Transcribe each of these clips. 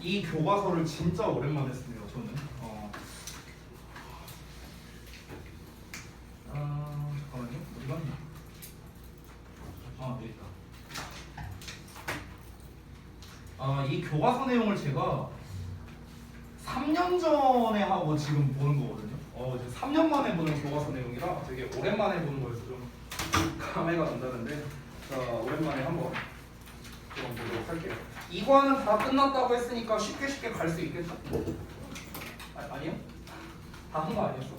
이 교과서를 진짜 오랜만에 쓰네요. 저는. 잠깐만요. 어디 갔나? 여기 있다. 이 교과서 내용을 제가 3년 전에 하고 지금 보는 거거든요. 이제 3년 만에 보는 교과서 내용이라 되게 오랜만에 보는 거여서 좀 감회가 난다는데, 자, 오랜만에 한번 좀 보도록 할게요. 이과는 다 끝났다고 했으니까 쉽게 갈 수 있겠죠? 아니요? 다 한 거 아니었어?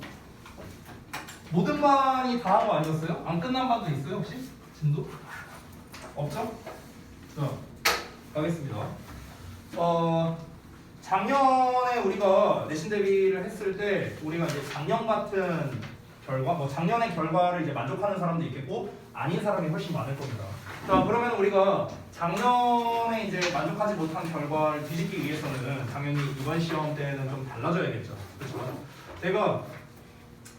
모든 반이 다 한 거 아니었어요? 안 끝난 반도 있어요 혹시? 진도? 없죠? 자, 가겠습니다. 작년에 우리가 내신 대비를 했을 때 우리가 이제 작년 같은 결과, 작년의 결과를 이제 만족하는 사람도 있겠고 아닌 사람이 훨씬 많을 겁니다. 자, 그러면 우리가 작년에 이제 만족하지 못한 결과를 뒤집기 위해서는 당연히 이번 시험 때는 좀 달라져야겠죠. 그렇죠? 제가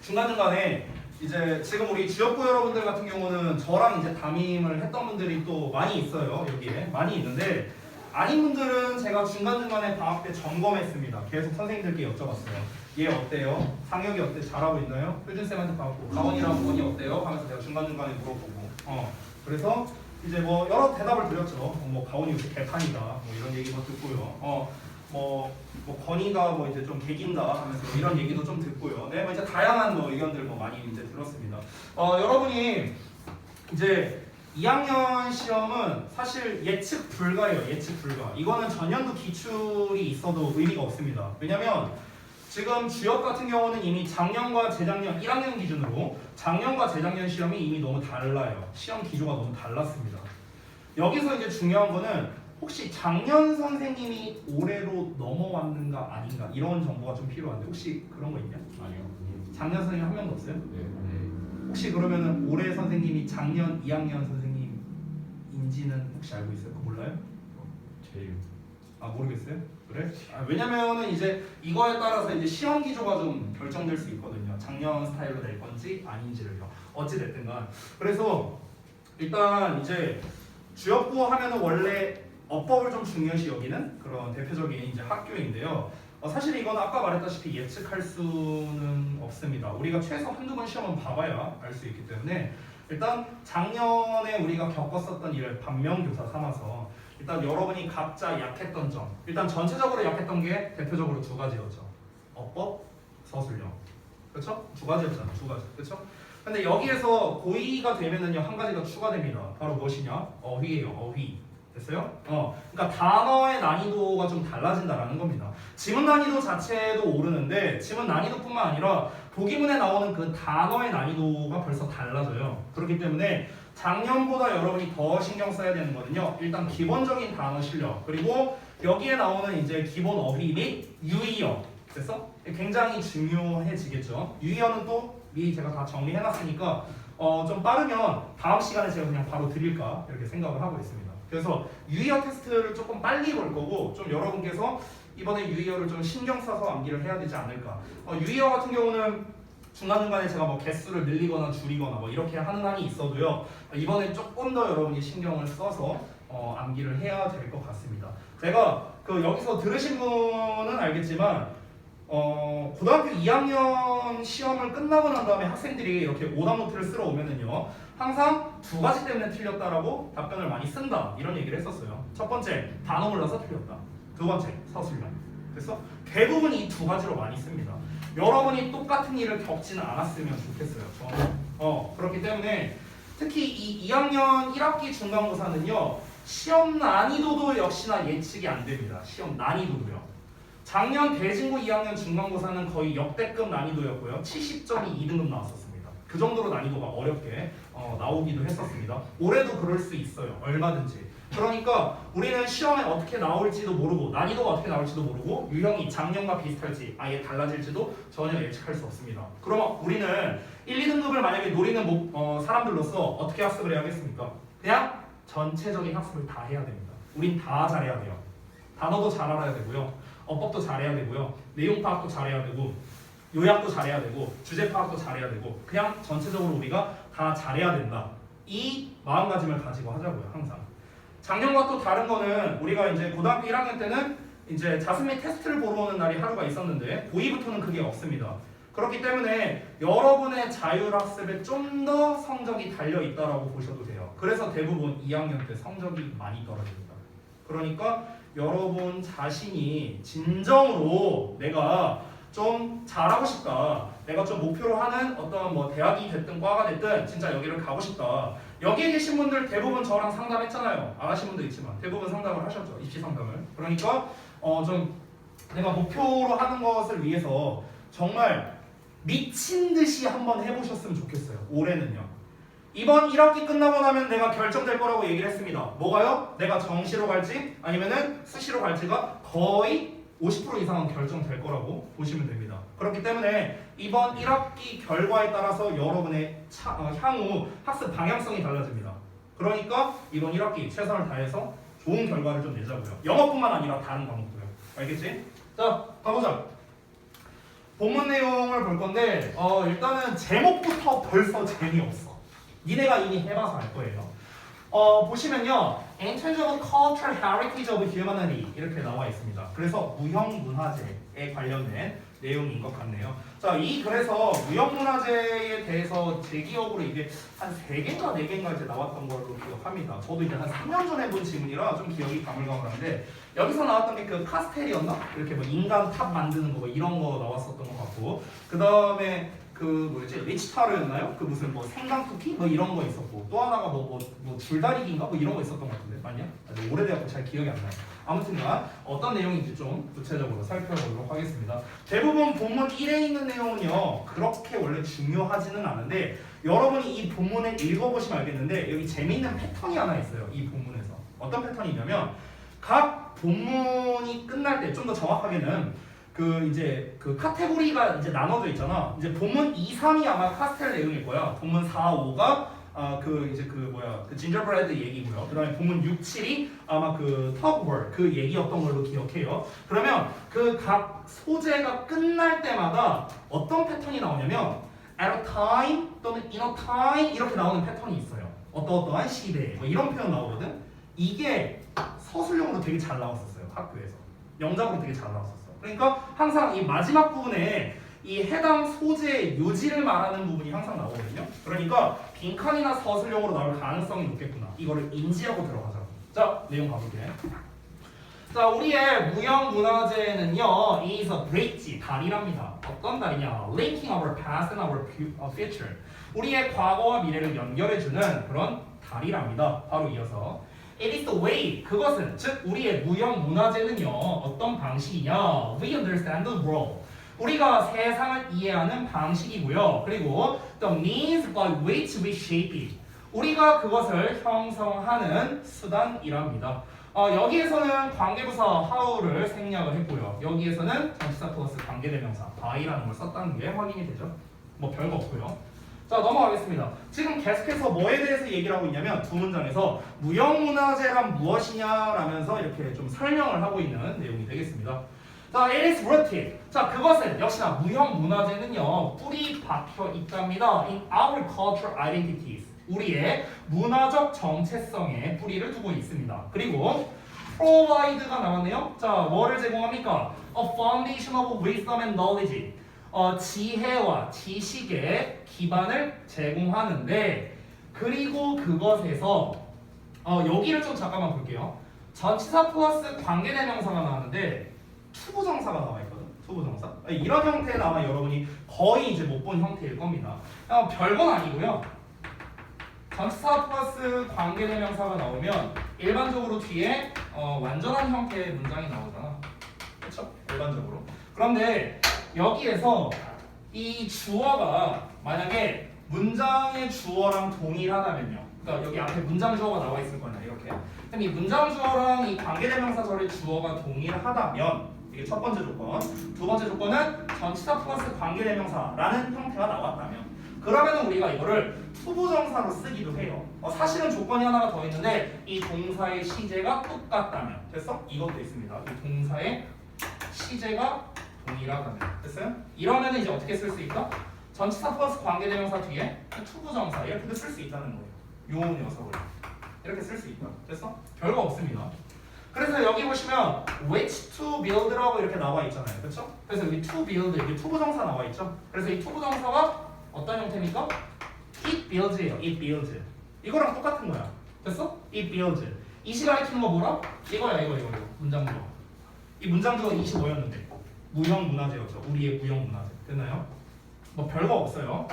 중간중간에 이제 지금 우리 지역부 여러분들 같은 경우는 저랑 이제 담임을 했던 분들이 또 많이 있어요. 여기에 많이 있는데 아닌 분들은 제가 중간중간에 방학 때 점검했습니다. 계속 선생님들께 여쭤봤어요. 얘 어때요? 상혁이 어때? 잘하고 있나요? 효준쌤한테 가고 가원이랑 원이 어때요? 하면서 제가 중간중간에 물어보고 그래서 이제 뭐 여러 대답을 드렸죠. 뭐 가원이 요새 개판이다 뭐 이런 얘기도 듣고요. 뭐 건이가 뭐 이제 좀 개긴다 하면서 뭐 이런 얘기도 좀 듣고요. 네, 뭐 이제 다양한 뭐 의견들 뭐 많이 이제 들었습니다. 여러분이 이제 2학년 시험은 사실 예측 불가예요. 예측 불가. 이거는 전년도 기출이 있어도 의미가 없습니다. 왜냐면 지금 주역 같은 경우는 이미 작년과 재작년 1학년 기준으로 작년과 재작년 시험이 이미 너무 달라요. 시험 기조가 너무 달랐습니다. 여기서 이제 중요한 거는 혹시 작년 선생님이 올해로 넘어왔는가 아닌가 이런 정보가 좀 필요한데 혹시 그런 거 있냐? 아니요. 작년 선생님 한 명도 없어요? 네. 혹시 그러면은 올해 선생님이 작년 2학년 선생님인지는 혹시 알고 있어요? 그거 몰라요? 제일. 모르겠어요? 그래? 왜냐면은 이제 이거에 따라서 이제 시험 기조가 좀 결정될 수 있거든요. 작년 스타일로 낼 건지 아닌지를요. 어찌 됐든간. 그래서 일단 이제 주역부 하면은 원래 어법을 좀 중요시 여기는 그런 대표적인 이제 학교인데요. 사실 이건 아까 말했다시피 예측할 수는 없습니다. 우리가 최소 한두 번 시험은 봐봐야 알 수 있기 때문에 일단 작년에 우리가 겪었었던 일을 반면교사 삼아서 일단 여러분이 각자 약했던 점, 일단 전체적으로 약했던 게 대표적으로 두 가지였죠. 어법, 서술형. 그렇죠? 두 가지였잖아. 두 가지. 그렇죠? 근데 여기에서 고2가 되면은요 한 가지가 추가됩니다. 바로 무엇이냐? 어휘예요. 어휘. 됐어요? 그러니까 단어의 난이도가 좀 달라진다라는 겁니다. 지문 난이도 자체도 오르는데 지문 난이도뿐만 아니라 보기문에 나오는 그 단어의 난이도가 벌써 달라져요. 그렇기 때문에 작년보다 여러분이 더 신경 써야 되는 거는요. 일단 기본적인 단어 실력 그리고 여기에 나오는 이제 기본 어휘 및 유의어 됐어? 굉장히 중요해지겠죠. 유의어는 또 미리 제가 다 정리해놨으니까 좀 빠르면 다음 시간에 제가 그냥 바로 드릴까 이렇게 생각을 하고 있습니다. 그래서 유의어 테스트를 조금 빨리 볼 거고 좀 여러분께서 이번에 유의어를 좀 신경 써서 암기를 해야 되지 않을까. 유의어 같은 경우는 중간중간에 제가 뭐 개수를 늘리거나 줄이거나 뭐 이렇게 하는 한이 있어도요. 이번엔 조금 더 여러분이 신경을 써서 암기를 해야 될 것 같습니다. 제가 여기서 들으신 분은 알겠지만 고등학교 2학년 시험을 끝나고 난 다음에 학생들이 이렇게 오답 노트를 쓰러 오면은요. 항상 두 가지 때문에 틀렸다라고 답변을 많이 쓴다 이런 얘기를 했었어요. 첫 번째 단어 몰라서 틀렸다. 두 번째 서술형. 그래서 대부분 이 두 가지로 많이 씁니다. 여러분이 똑같은 일을 겪지는 않았으면 좋겠어요. 저는 그렇기 때문에 특히 이 2학년 1학기 중간고사는요 시험 난이도도 역시나 예측이 안 됩니다. 시험 난이도도요. 작년 대진고 2학년 중간고사는 거의 역대급 난이도였고요. 70점이 2등급 나왔었습니다. 그 정도로 난이도가 어렵게 나오기도 했었습니다. 올해도 그럴 수 있어요. 얼마든지. 그러니까 우리는 시험에 어떻게 나올지도 모르고 난이도가 어떻게 나올지도 모르고 유형이 작년과 비슷할지 아예 달라질지도 전혀 예측할 수 없습니다. 그러면 우리는 1, 2등급을 만약에 노리는 사람들로서 어떻게 학습을 해야겠습니까? 그냥 전체적인 학습을 다 해야 됩니다. 우린 다 잘해야 돼요. 단어도 잘 알아야 되고요. 어법도 잘해야 되고요. 내용 파악도 잘해야 되고 요약도 잘해야 되고 주제 파악도 잘해야 되고 그냥 전체적으로 우리가 다 잘해야 된다. 이 마음가짐을 가지고 하자고요. 항상. 작년과 또 다른 거는 우리가 이제 고등학교 1학년 때는 이제 자습 및 테스트를 보러 오는 날이 하루가 있었는데 고2부터는 그게 없습니다. 그렇기 때문에 여러분의 자율학습에 좀 더 성적이 달려있다라고 보셔도 돼요. 그래서 대부분 2학년 때 성적이 많이 떨어집니다. 그러니까 여러분 자신이 진정으로 내가 좀 잘하고 싶다. 내가 좀 목표로 하는 어떤 뭐 대학이 됐든 과가 됐든 진짜 여기를 가고 싶다. 여기에 계신 분들 대부분 저랑 상담했잖아요. 안 하신 분도 있지만 대부분 상담을 하셨죠. 입시 상담을. 그러니까 좀 내가 목표로 하는 것을 위해서 정말 미친 듯이 한번 해보셨으면 좋겠어요. 올해는요. 이번 1학기 끝나고 나면 내가 결정될 거라고 얘기를 했습니다. 뭐가요? 내가 정시로 갈지 아니면은 수시로 갈지가 거의 50% 이상은 결정될 거라고 보시면 됩니다. 그렇기 때문에 이번 1학기 결과에 따라서 여러분의 향후 학습 방향성이 달라집니다. 그러니까 이번 1학기 최선을 다해서 좋은 결과를 좀 내자고요. 영어뿐만 아니라 다른 과목도요. 알겠지? 자, 가보자. 본문 내용을 볼 건데 일단은 제목부터 벌써 재미없어. 니네가 이미 해봐서 알 거예요. 보시면요, Intangible Cultural Heritage of Humanity 이렇게 나와 있습니다. 그래서 무형문화재에 관련된 내용인 것 같네요. 자, 그래서 무형문화재에 대해서 제 기억으로 이게 한 3개인가 4개인가 이제 나왔던 걸로 기억합니다. 저도 이제 한 3년 전에 본 지문이라 좀 기억이 가물가물한데 여기서 나왔던 게 그 카스텔이었나? 이렇게 뭐 인간 탑 만드는 거 이런 거 나왔었던 것 같고, 그 다음에 그 뭐였지? 리치타르였나요? 그 무슨 뭐 생강쿠키 뭐 이런 거 있었고, 또 하나가 뭐 줄다리기인가 뭐 이런 거 있었던 것 같은데 맞냐? 오래돼갖고 잘 기억이 안 나요. 아무튼간 어떤 내용인지 좀 구체적으로 살펴보도록 하겠습니다. 대부분 본문 1에 있는 내용은요 그렇게 원래 중요하지는 않은데 여러분이 이 본문을 읽어보시면 알겠는데 여기 재미있는 패턴이 하나 있어요. 이 본문에서 어떤 패턴이냐면 각 본문이 끝날 때 좀 더 정확하게는 이제 카테고리가 이제 나눠져 있잖아. 이제 본문 2, 3이 아마 카스텔 내용일 거야. 본문 4, 5가 진저브레드 얘기고요. 그다음에 본문 6, 7이 아마 터그월 얘기였던 걸로 기억해요. 그러면 그 각 소재가 끝날 때마다 어떤 패턴이 나오냐면 at a time 또는 in a time 이렇게 나오는 패턴이 있어요. 어떠한 시대에 뭐 이런 표현 나오거든. 이게 서술형으로 되게 잘 나왔었어요. 학교에서 영작으로 되게 잘 나왔었어. 그러니까 항상 이 마지막 부분에 이 해당 소재의 요지를 말하는 부분이 항상 나오거든요. 그러니까 빈칸이나 서술형으로 나올 가능성이 높겠구나. 이거를 인지하고 들어가자고. 자, 내용 가볼게. 자, 우리의 무형문화재는요, is a bridge, 다리랍니다. 어떤 다리냐? Linking our past and our future. 우리의 과거와 미래를 연결해주는 그런 다리랍니다. 바로 이어서 It is the way, 그것은 즉 우리의 무형문화재는요 어떤 방식이냐? We understand the world. 우리가 세상을 이해하는 방식이고요. 그리고 the means by which we shape it. 우리가 그것을 형성하는 수단이랍니다. 여기에서는 관계부사 how를 생략을 했고요. 여기에서는 전치사 플러스 관계대명사 by라는 걸 썼다는 게 확인이 되죠. 뭐 별거 없고요. 자, 넘어가겠습니다. 지금 계속해서 뭐에 대해서 얘기를 하고 있냐면 두 문장에서 무형문화재란 무엇이냐라면서 이렇게 좀 설명을 하고 있는 내용이 되겠습니다. 자, it is rooted. 자, 그것은 역시나 무형문화재는요 뿌리 박혀 있답니다. In our cultural identities. 우리의 문화적 정체성에 뿌리를 두고 있습니다. 그리고 provide가 나왔네요. 자, 뭐를 제공합니까? A foundation of wisdom and knowledge. 지혜와 지식의 기반을 제공하는데, 그리고 그것에서 여기를 좀 잠깐만 볼게요. 전치사 플러스 관계대명사가 나왔는데 투부정사가 나와 있거든. 투부정사. 이런 형태는 아마 여러분이 거의 이제 못 본 형태일 겁니다. 별건 아니고요. 전치사 플러스 관계대명사가 나오면 일반적으로 뒤에 완전한 형태의 문장이 나오잖아. 그렇죠? 일반적으로. 그런데 여기에서 이 주어가 만약에 문장의 주어랑 동일하다면요. 그러니까 여기 앞에 문장 주어가 나와 있을 거냐 이렇게. 그럼 이 문장 주어랑 이 관계대명사절의 주어가 동일하다면 이게 첫 번째 조건. 두 번째 조건은 전치사 플러스 관계대명사라는 형태가 나왔다면, 그러면 우리가 이거를 투부정사로 쓰기도 해요. 사실은 조건이 하나가 더 있는데 이 동사의 시제가 똑같다면. 됐어? 이것도 있습니다. 이 동사의 시제가 동일하다면. 됐어요? 이러면 이제 어떻게 쓸 수 있다? 전치사 플러스 관계대명사 뒤에 투부정사 이렇게도 쓸 수 있다는 거예요. 요 녀석을. 이렇게 쓸 수 있다. 됐어? 별거 없습니다. 그래서 여기 보시면 which to build라고 이렇게 나와 있잖아요. 그렇죠? 그래서 여기 to build 이렇게 투부정사 나와 있죠. 그래서 이 투부정사가 어떤 형태입니까? it builds예요. it builds. 이거랑 똑같은 거야. 됐어? it builds. 이 시간에 키는 거 뭐라? 이거야 이거 문장주어. 이 문장주어가 25였는데 무형문화재였죠. 우리의 무형문화재. 됐나요? 뭐 별거 없어요.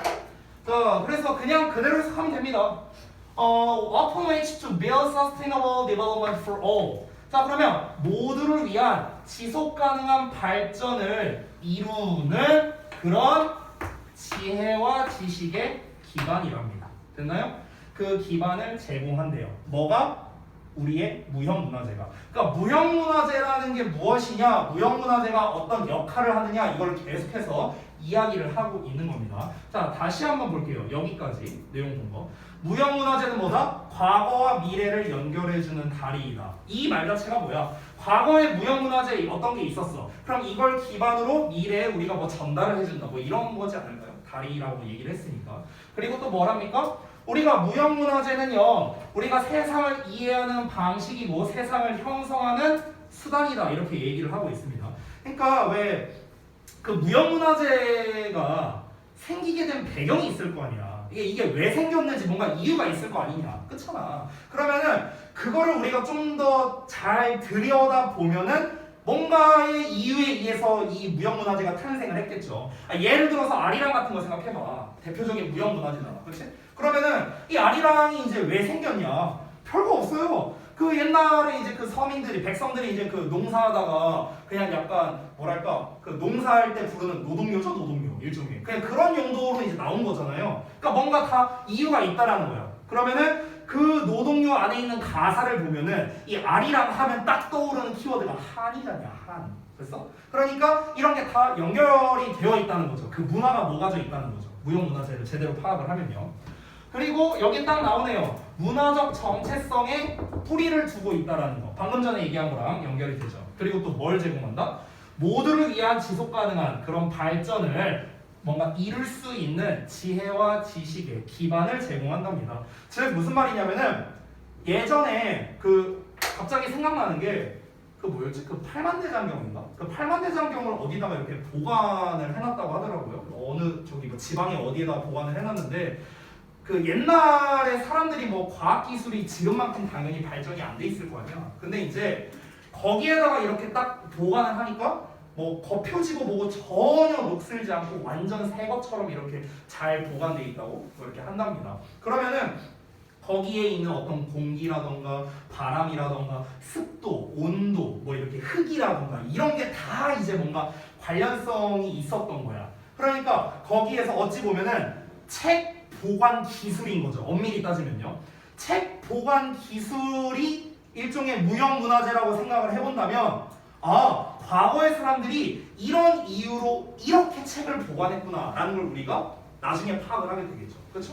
자, 그래서 그냥 그대로 해석하면 됩니다. upon which to build sustainable development for all. 자, 그러면 모두를 위한 지속 가능한 발전을 이루는 그런 지혜와 지식의 기반이랍니다. 됐나요? 그 기반을 제공한대요. 뭐가? 우리의 무형문화재가. 그러니까 무형문화재라는 게 무엇이냐, 무형문화재가 어떤 역할을 하느냐, 이걸 계속해서 이야기를 하고 있는 겁니다. 자, 다시 한번 볼게요. 여기까지 내용 본 거. 무형문화재는 뭐다? 과거와 미래를 연결해주는 다리이다. 이 말 자체가 뭐야? 과거에 무형문화재 어떤 게 있었어. 그럼 이걸 기반으로 미래에 우리가 뭐 전달을 해준다. 뭐 이런 거지 않을까요? 다리라고 얘기를 했으니까. 그리고 또 뭐랍니까? 우리가 무형문화재는요, 우리가 세상을 이해하는 방식이고 세상을 형성하는 수단이다. 이렇게 얘기를 하고 있습니다. 그러니까 왜 그 무형문화재가 생기게 된 배경이 있을 거 아니야. 이게 왜 생겼는지 뭔가 이유가 있을 거 아니냐. 그렇잖아. 그러면은 그거를 우리가 좀 더 잘 들여다 보면은 뭔가의 이유에 의해서 이 무형문화재가 탄생을 했겠죠. 예를 들어서 아리랑 같은 거 생각해봐. 대표적인 무형문화재잖아. 그렇지? 그러면은 이 아리랑이 이제 왜 생겼냐? 별거 없어요. 그 옛날에 이제 그 서민들이, 백성들이 이제 그 농사하다가 그냥 약간 뭐랄까, 그 농사할 때 부르는 노동요죠, 노동요. 일종의. 그냥 그런 용도로 이제 나온 거잖아요. 그러니까 뭔가 다 이유가 있다라는 거야. 그러면은 그 노동요 안에 있는 가사를 보면은 이 아리랑 하면 딱 떠오르는 키워드가 한이잖냐, 한. 됐어? 그러니까 이런 게 다 연결이 되어 있다는 거죠. 그 문화가 녹아져 있다는 거죠. 무형문화재를 제대로 파악을 하면요. 그리고 여기 딱 나오네요. 문화적 정체성에 뿌리를 두고 있다라는 거. 방금 전에 얘기한 거랑 연결이 되죠. 그리고 또 뭘 제공한다? 모두를 위한 지속 가능한 그런 발전을 뭔가 이룰 수 있는 지혜와 지식의 기반을 제공한답니다. 즉 무슨 말이냐면은 예전에 그 갑자기 생각나는 게 그 뭐였지? 그 팔만대장경인가? 그 팔만대장경을 어디다가 이렇게 보관을 해놨다고 하더라고요. 어느 저기 뭐 지방에 어디에다 보관을 해놨는데 그 옛날에 사람들이 뭐 과학기술이 지금만큼 당연히 발전이 안 돼 있을 거 아니야. 근데 이제 거기에다가 이렇게 딱 보관을 하니까 뭐 겉표지고 뭐고 전혀 녹슬지 않고 완전 새 것처럼 이렇게 잘 보관돼 있다고 그렇게 한답니다. 그러면은 거기에 있는 어떤 공기라던가 바람이라던가 습도, 온도, 뭐 이렇게 흙이라던가 이런 게 다 이제 뭔가 관련성이 있었던 거야. 그러니까 거기에서 어찌 보면은 책 보관 기술인 거죠. 엄밀히 따지면요. 책 보관 기술이 일종의 무형문화재라고 생각을 해본다면 아, 과거의 사람들이 이런 이유로 이렇게 책을 보관했구나 라는 걸 우리가 나중에 파악을 하게 되겠죠. 그렇죠?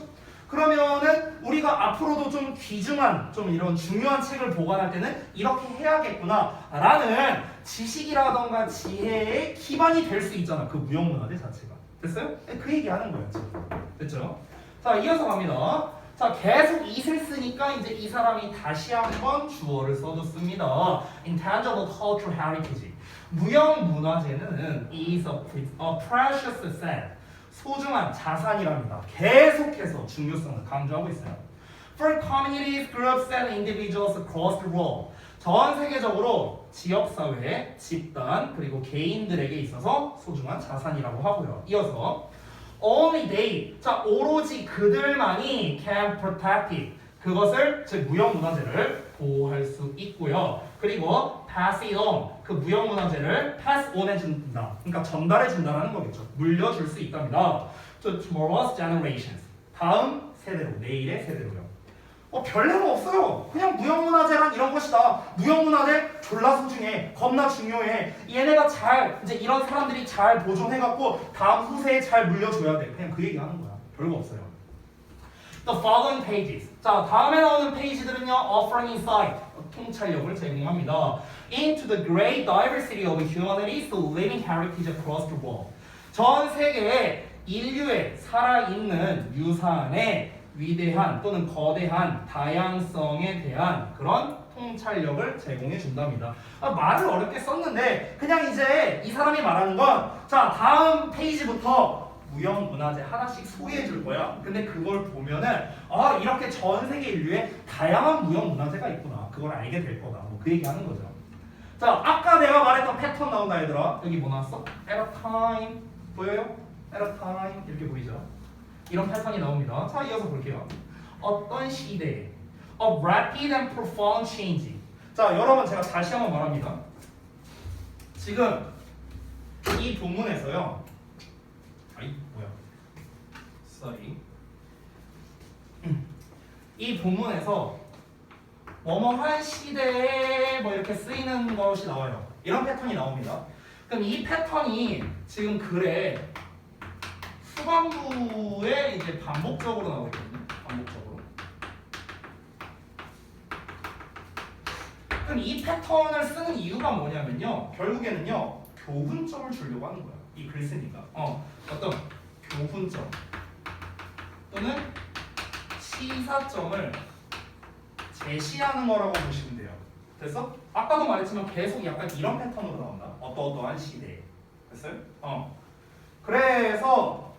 그러면은 우리가 앞으로도 좀 귀중한, 좀 이런 중요한 책을 보관할 때는 이렇게 해야겠구나 라는 지식이라던가 지혜의 기반이 될 수 있잖아. 그 무형문화재 자체가. 됐어요? 그 얘기하는 거예요. 됐죠? 자, 이어서 갑니다. 자, 계속 it을 쓰니까 이제 이 사람이 다시 한번 주어를 써줬습니다. Intangible cultural heritage. 무형문화재는 is a precious asset. 소중한 자산이랍니다. 계속해서 중요성을 강조하고 있어요. For communities, groups, and individuals across the world. 전 세계적으로 지역사회, 집단, 그리고 개인들에게 있어서 소중한 자산이라고 하고요. 이어서 Only they, 자 오로지 그들만이 can protect it. 그것을 즉 무형문화재를 보호할 수 있고요. 그리고 pass it on, 그 무형문화재를 pass on 해준다. 그러니까 전달해 준다는 거겠죠. 물려줄 수 있답니다. To tomorrow's generations, 다음 세대로, 내일의 세대로요. 별 내용 없어요. 그냥 무형문화재란 이런 것이다. 무형문화재 졸라 소중해. 겁나 중요해. 얘네가 잘, 이제 이런 사람들이 잘 보존해갖고 다음 후세에 잘 물려줘야 돼. 그냥 그 얘기 하는 거야. 별거 없어요. The following pages. 자, 다음에 나오는 페이지들은요, offering insight, 통찰력을 제공합니다. Into the great diversity of humanity's living heritage across the world. 전 세계의 인류의 살아있는 유산의 위대한 또는 거대한 다양성에 대한 그런 통찰력을 제공해 준답니다. 말을 어렵게 썼는데 그냥 이제 이 사람이 말하는 건 자 다음 페이지부터 무형문화재 하나씩 소개해 줄 거야. 근데 그걸 보면은 이렇게 전 세계 인류에 다양한 무형문화재가 있구나. 그걸 알게 될 거다. 뭐 그 얘기 하는 거죠. 자 아까 내가 말했던 패턴 나온다 얘들아. 여기 뭐 나왔어? At a time 보여요? At a time 이렇게 보이죠? 이런 패턴이 나옵니다. 자 이어서 볼게요. 어떤 시대에 A rapid and profound change. 자 여러분 제가 다시 한번 말합니다. 지금 이 본문에서요. sorry. 이 본문에서 뭐뭐한 시대에 뭐 이렇게 쓰이는 것이 나와요. 이런 패턴이 나옵니다. 그럼 이 패턴이 지금 글에 후반부에 이제 반복적으로 나오고 있거든요. 반복적으로. 그럼 이 패턴을 쓰는 이유가 뭐냐면요. 결국에는요. 교훈점을 주려고 하는 거야. 이 글 쓰니까. 어떤 교훈점 또는 시사점을 제시하는 거라고 보시면 돼요. 됐어? 아까도 말했지만 계속 약간 이런 패턴으로 나온다. 어떠어떠한 시대에. 됐어요? 그래서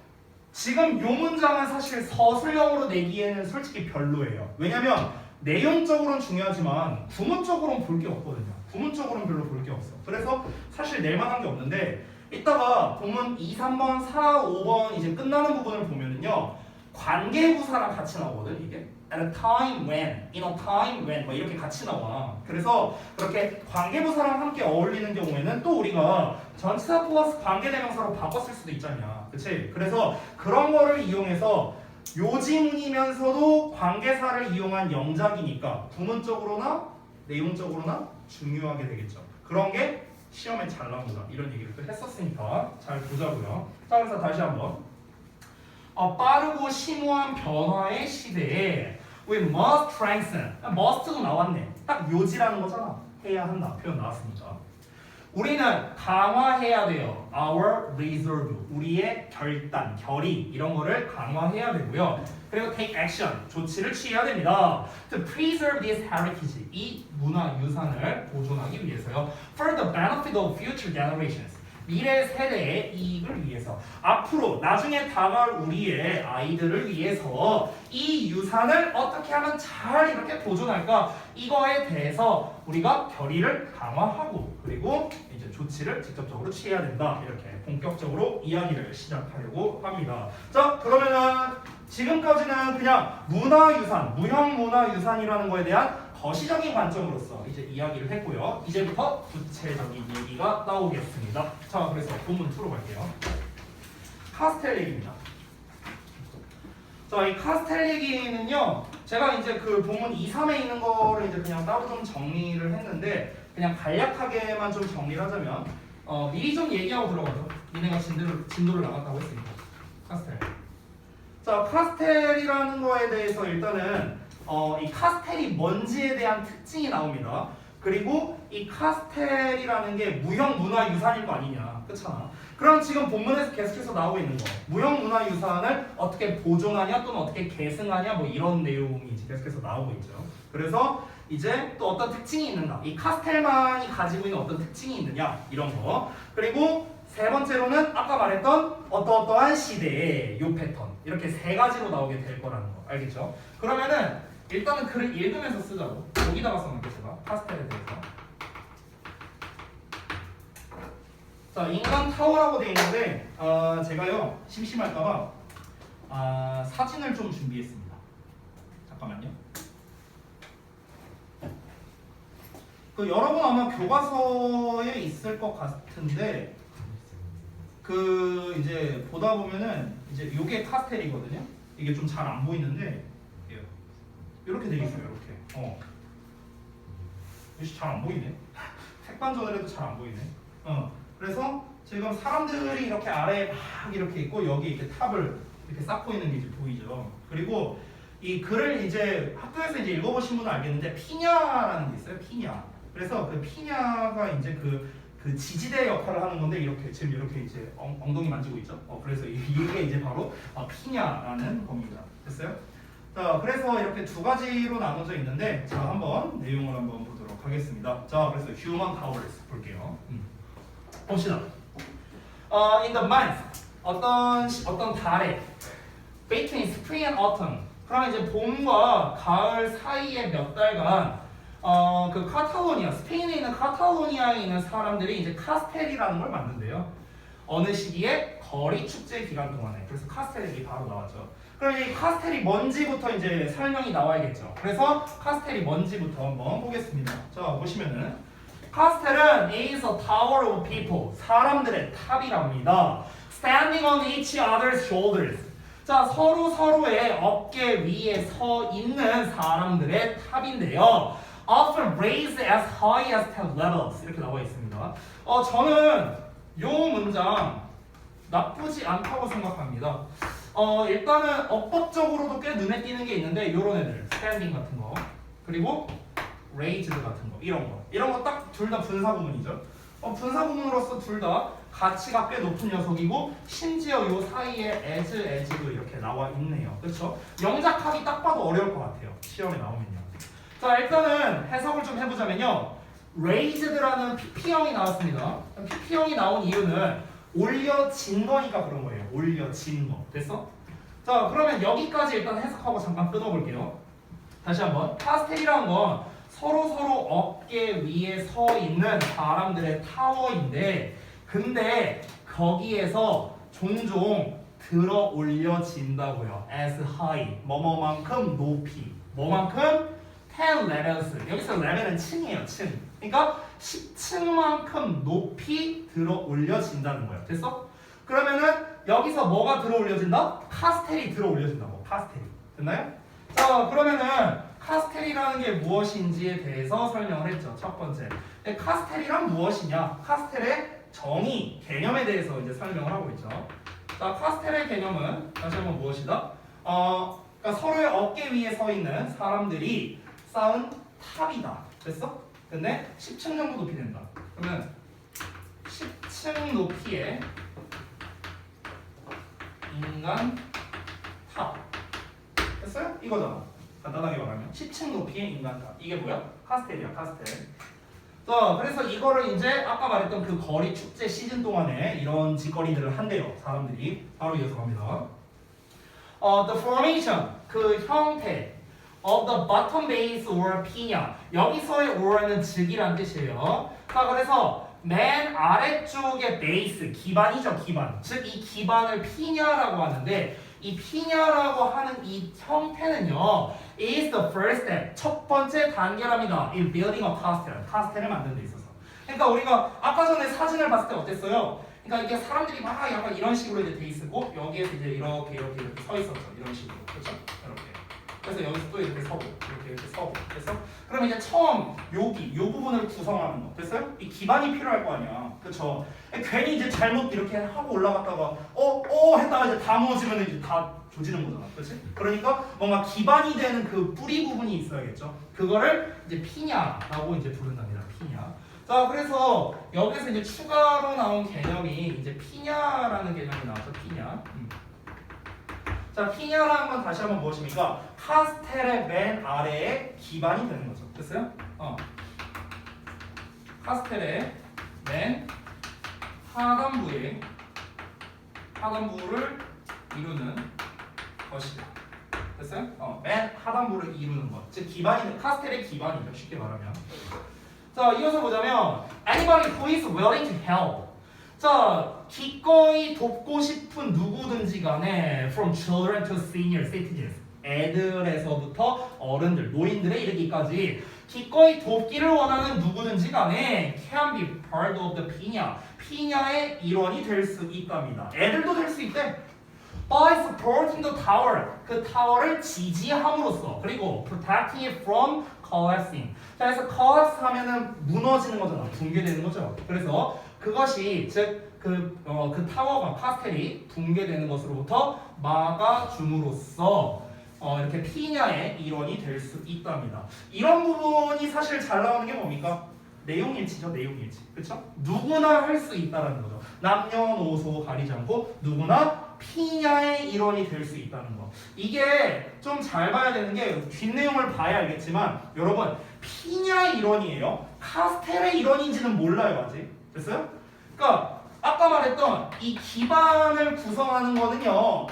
지금 요 문장은 사실 서술형으로 내기에는 솔직히 별로예요. 왜냐면 내용적으로는 중요하지만 구문적으로는 볼 게 없거든요. 구문적으로는 별로 볼 게 없어. 그래서 사실 낼 만한 게 없는데 이따가 본문 2, 3번, 4, 5번 이제 끝나는 부분을 보면은요. 관계부사랑 같이 나오거든 이게. At a time when, in a time when 뭐 이렇게 같이 나와. 그래서 그렇게 관계부사랑 함께 어울리는 경우에는 또 우리가 전치사 플러스 관계대명사로 바꿨을 수도 있잖냐. 그치? 그래서 그런 거를 이용해서 요지문이면서도 관계사를 이용한 영작이니까 구문적으로나 내용적으로나 중요하게 되겠죠. 그런 게 시험에 잘 나온다. 이런 얘기를 또 했었으니까 잘 보자고요. 자 그래서 다시 한번 빠르고 심오한 변화의 시대에 We must strengthen. must도 나왔네. 딱 요지라는 거잖아. 해야 한다. 표현 나왔으니까. 우리는 강화해야 돼요. Our resolve. 우리의 결단, 결의 이런 거를 강화해야 되고요. 그리고 take action. 조치를 취해야 됩니다. To preserve this heritage. 이 문화 유산을 보존하기 위해서요. For the benefit of future generations. 미래 세대의 이익을 위해서 앞으로 나중에 다가올 우리의 아이들을 위해서 이 유산을 어떻게 하면 잘 이렇게 보존할까 이거에 대해서 우리가 결의를 강화하고 그리고 이제 조치를 직접적으로 취해야 된다 이렇게 본격적으로 이야기를 시작하려고 합니다. 자 그러면은 지금까지는 그냥 문화유산, 무형문화유산이라는 거에 대한 거시적인 관점으로서 이제 이야기를 했고요. 이제부터 구체적인 얘기가 나오겠습니다. 자, 그래서 본문 2로 갈게요. 카스텔 얘기입니다. 자, 이 카스텔 얘기는요. 제가 이제 그 본문 2, 3에 있는 거를 이제 그냥 따로 좀 정리를 했는데 그냥 간략하게만 좀 정리를 하자면 미리 좀 얘기하고 들어가죠. 니네가 진도를 나갔다고 했으니까. 카스텔. 자, 카스텔이라는 거에 대해서 일단은 이 카스텔이 뭔지에 대한 특징이 나옵니다. 그리고 이 카스텔이라는 게 무형문화유산일 거 아니냐. 그렇잖아. 그럼 지금 본문에서 계속해서 나오고 있는 거 무형문화유산을 어떻게 보존하냐 또는 어떻게 계승하냐 뭐 이런 내용이 계속해서 나오고 있죠. 그래서 이제 또 어떤 특징이 있는가 이 카스텔만이 가지고 있는 어떤 특징이 있느냐 이런 거 그리고 세 번째로는 아까 말했던 어떠어떠한 시대의 요 패턴 이렇게 세 가지로 나오게 될 거라는 거 알겠죠? 그러면은 일단은 글을 읽으면서 쓰자고 여기다가 써놓을게 제가 카스텔에 대해서 자 인간 타워라고 되어 있는데 제가요 심심할까봐 사진을 좀 준비했습니다. 잠깐만요. 그 여러분 아마 교과서에 있을 것 같은데 그 이제 보다 보면은 이제 요게 카스텔이거든요. 이게 좀 잘 안 보이는데 이렇게 돼 있어요. 이렇게 잘 안 보이네. 색반전을 해도 잘 안 보이네. 그래서 지금 사람들이 이렇게 아래에 막 이렇게 있고 여기 이렇게 탑을 이렇게 쌓고 있는 게 이제 보이죠. 그리고 이 글을 이제 학교에서 이제 읽어보신 분은 알겠는데 피냐라는 게 있어요. 피냐. 그래서 그 피냐가 이제 그 지지대 역할을 하는 건데 이렇게 지금 이렇게 이제 엉덩이 만지고 있죠. 그래서 이게 이제 바로 피냐라는 겁니다. 됐어요? 자, 그래서 이렇게 두 가지로 나눠져 있는데, 자, 한번 내용을 한번 보도록 하겠습니다. 자, 그래서 human powers 볼게요. 봅시다. In the month, 어떤 달에 between spring and autumn. 그러면 이제 봄과 가을 사이에 몇 달간 그 카탈로니아, 스페인에 있는 카탈로니아에 있는 사람들이 이제 카스텔이라는 걸 만든대요. 어느 시기에 거리 축제 기간 동안에. 그래서 카스텔이 바로 나왔죠. 그럼 이 카스텔이 뭔지부터 이제 설명이 나와야겠죠. 그래서 카스텔이 뭔지부터 한번 보겠습니다. 자, 보시면은 카스텔은 is a tower of people. 사람들의 탑이랍니다. Standing on each other's shoulders. 자, 서로의 어깨 위에 서 있는 사람들의 탑인데요. Often raised as high as 10 levels. 이렇게 나와 있습니다. 저는 요 문장 나쁘지 않다고 생각합니다. 일단은 어법적으로도 꽤 눈에 띄는 게 있는데 요런 애들, standing 같은 거, 그리고 raised 같은 거, 이런 거 딱 둘 다 분사 구문이죠. 분사 구문으로서 둘 다 가치가 꽤 높은 녀석이고 심지어 요 사이에 as도 이렇게 나와 있네요. 그렇죠? 영작하기 딱 봐도 어려울 것 같아요. 시험에 나오면요. 자, 일단은 해석을 좀 해보자면요. raised라는 PP형이 나왔습니다. PP형이 나온 이유는 올려진 거니까 그런 거예요. 올려진 거. 됐어? 자, 그러면 여기까지 일단 해석하고 잠깐 끊어볼게요. 다시 한번. 카스텔이라는 건 서로 어깨 위에 서 있는 사람들의 타워인데, 근데 거기에서 종종 들어 올려진다고요. as high. 뭐뭐만큼 높이. 뭐만큼? 10 levels. 여기서 level은 층이에요. 층. 그러니까 10층만큼 높이 들어 올려진다는 거예요. 됐어? 그러면은 여기서 뭐가 들어 올려진다? 카스텔이 들어 올려진다고. 카스텔이. 됐나요? 자, 그러면은 카스텔이라는 게 무엇인지에 대해서 설명을 했죠. 첫 번째. 카스텔이란 무엇이냐? 카스텔의 정의, 개념에 대해서 이제 설명을 하고 있죠. 자, 카스텔의 개념은 다시 한번 무엇이다? 그러니까 서로의 어깨 위에 서 있는 사람들이 쌓은 탑이다. 됐어? 근데 10층 정도 높이 된다. 그러면 10층 높이의 인간 탑. 됐어요? 이거잖아. 간단하게 말하면 10층 높이의 인간 탑. 이게 뭐야? 카스텔이야, 카스텔. 자, 그래서 이거를 이제 아까 말했던 그 거리 축제 시즌 동안에 이런 짓거리들을 한대요. 사람들이. 바로 이어서 갑니다. The formation, 그 형태 of the bottom base or piña. 여기서의 or는 즉이란 뜻이에요. 자, 그래서 맨 아래쪽의 베이스, 기반이죠, 기반. 즉, 이 기반을 피냐라고 하는데, 이 피냐라고 하는 이 형태는요, is the first step. 첫 번째 단계랍니다. in building a castle. 카스텔을 만드는 데 있어서. 그러니까 우리가 아까 전에 사진을 봤을 때 어땠어요? 그러니까 이게 사람들이 막 약간 이런 식으로 이제 돼 있고, 여기에서 이제 이렇게 서 있었죠. 이런 식으로. 그렇죠? 이렇게. 그래서 여기서 또 이렇게 서고, 이렇게 서고. 됐어? 그럼 이제 처음 여기, 요 부분을 구성하는 거. 됐어요? 이 기반이 필요할 거 아니야. 그쵸? 괜히 이제 잘못 이렇게 하고 올라갔다가, 했다가 이제 다 무너지면 이제 다 조지는 거잖아. 그치? 그러니까 뭔가 기반이 되는 그 뿌리 부분이 있어야겠죠. 그거를 이제 피냐라고 이제 부른답니다. 피냐. 자, 그래서 여기서 이제 추가로 나온 개념이 이제 피냐라는 개념이 나왔죠. 피냐. 자, 피냐라는 건 다시 한번 무엇입니까? 카스텔의 맨 아래에 기반이 되는 거죠. 됐어요? 카스텔의 맨 하단부를 이루는 것이다. 됐어요? 맨 하단부를 이루는 것. 즉 기반이 카스텔의 기반이죠. 쉽게 말하면. 자, 이어서 보자면 anybody who is willing to help. 자, 기꺼이 돕고 싶은 누구든지 간에 from children to senior citizens. 애들에서부터 어른들, 노인들에 이르기까지 기꺼이 돕기를 원하는 누구든지 간에 can be part of the piña. 피냐의 일원이 될 수 있답니다. 애들도 될 수 있대. By supporting the tower. 그 타워를 지지함으로써 그리고 protecting it from collapsing. 자, 그래서 collapse 하면은 무너지는 거잖아. 붕괴되는 거죠. 그래서 그것이 즉 그 타워가 카스텔이 붕괴되는 것으로부터 막아줌으로써 이렇게 피냐의 일원이 될 수 있답니다. 이런 부분이 사실 잘 나오는 게 뭡니까? 내용일치죠, 내용일치. 그렇죠? 누구나 할 수 있다라는 거죠. 남녀노소 가리지 않고 누구나 피냐의 일원이 될 수 있다는 거. 이게 좀 잘 봐야 되는 게 뒷내용을 봐야 알겠지만 여러분 피냐의 일원이에요. 카스텔의 일원인지는 몰라요 아직. 됐어요? 그러니까 아까 말했던 이 기반을 구성하는 거는요.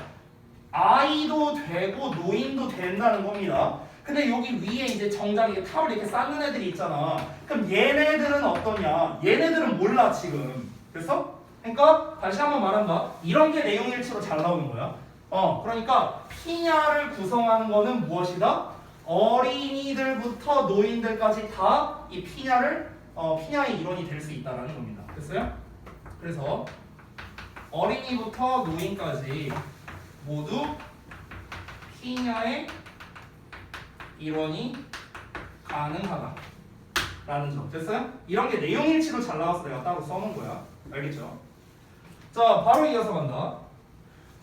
아이도 되고 노인도 된다는 겁니다. 근데 여기 위에 이제 정작 이게 탑을 이렇게 쌓는 애들이 있잖아. 그럼 얘네들은 어떠냐? 얘네들은 몰라 지금. 그래서? 그러니까 다시 한번 말한다. 이런 게 내용일치로 잘 나오는 거야. 그러니까 피냐를 구성하는 거는 무엇이다? 어린이들부터 노인들까지 다 이 피냐의 일원이 될 수 있다라는 겁니다. 됐어요? 그래서 어린이부터 노인까지 모두 피냐의 일원이 가능하다라는 점. 됐어요? 이런 게 내용일치로 잘 나와서 내가 따로 써놓은 거야. 알겠죠? 자, 바로 이어서 간다.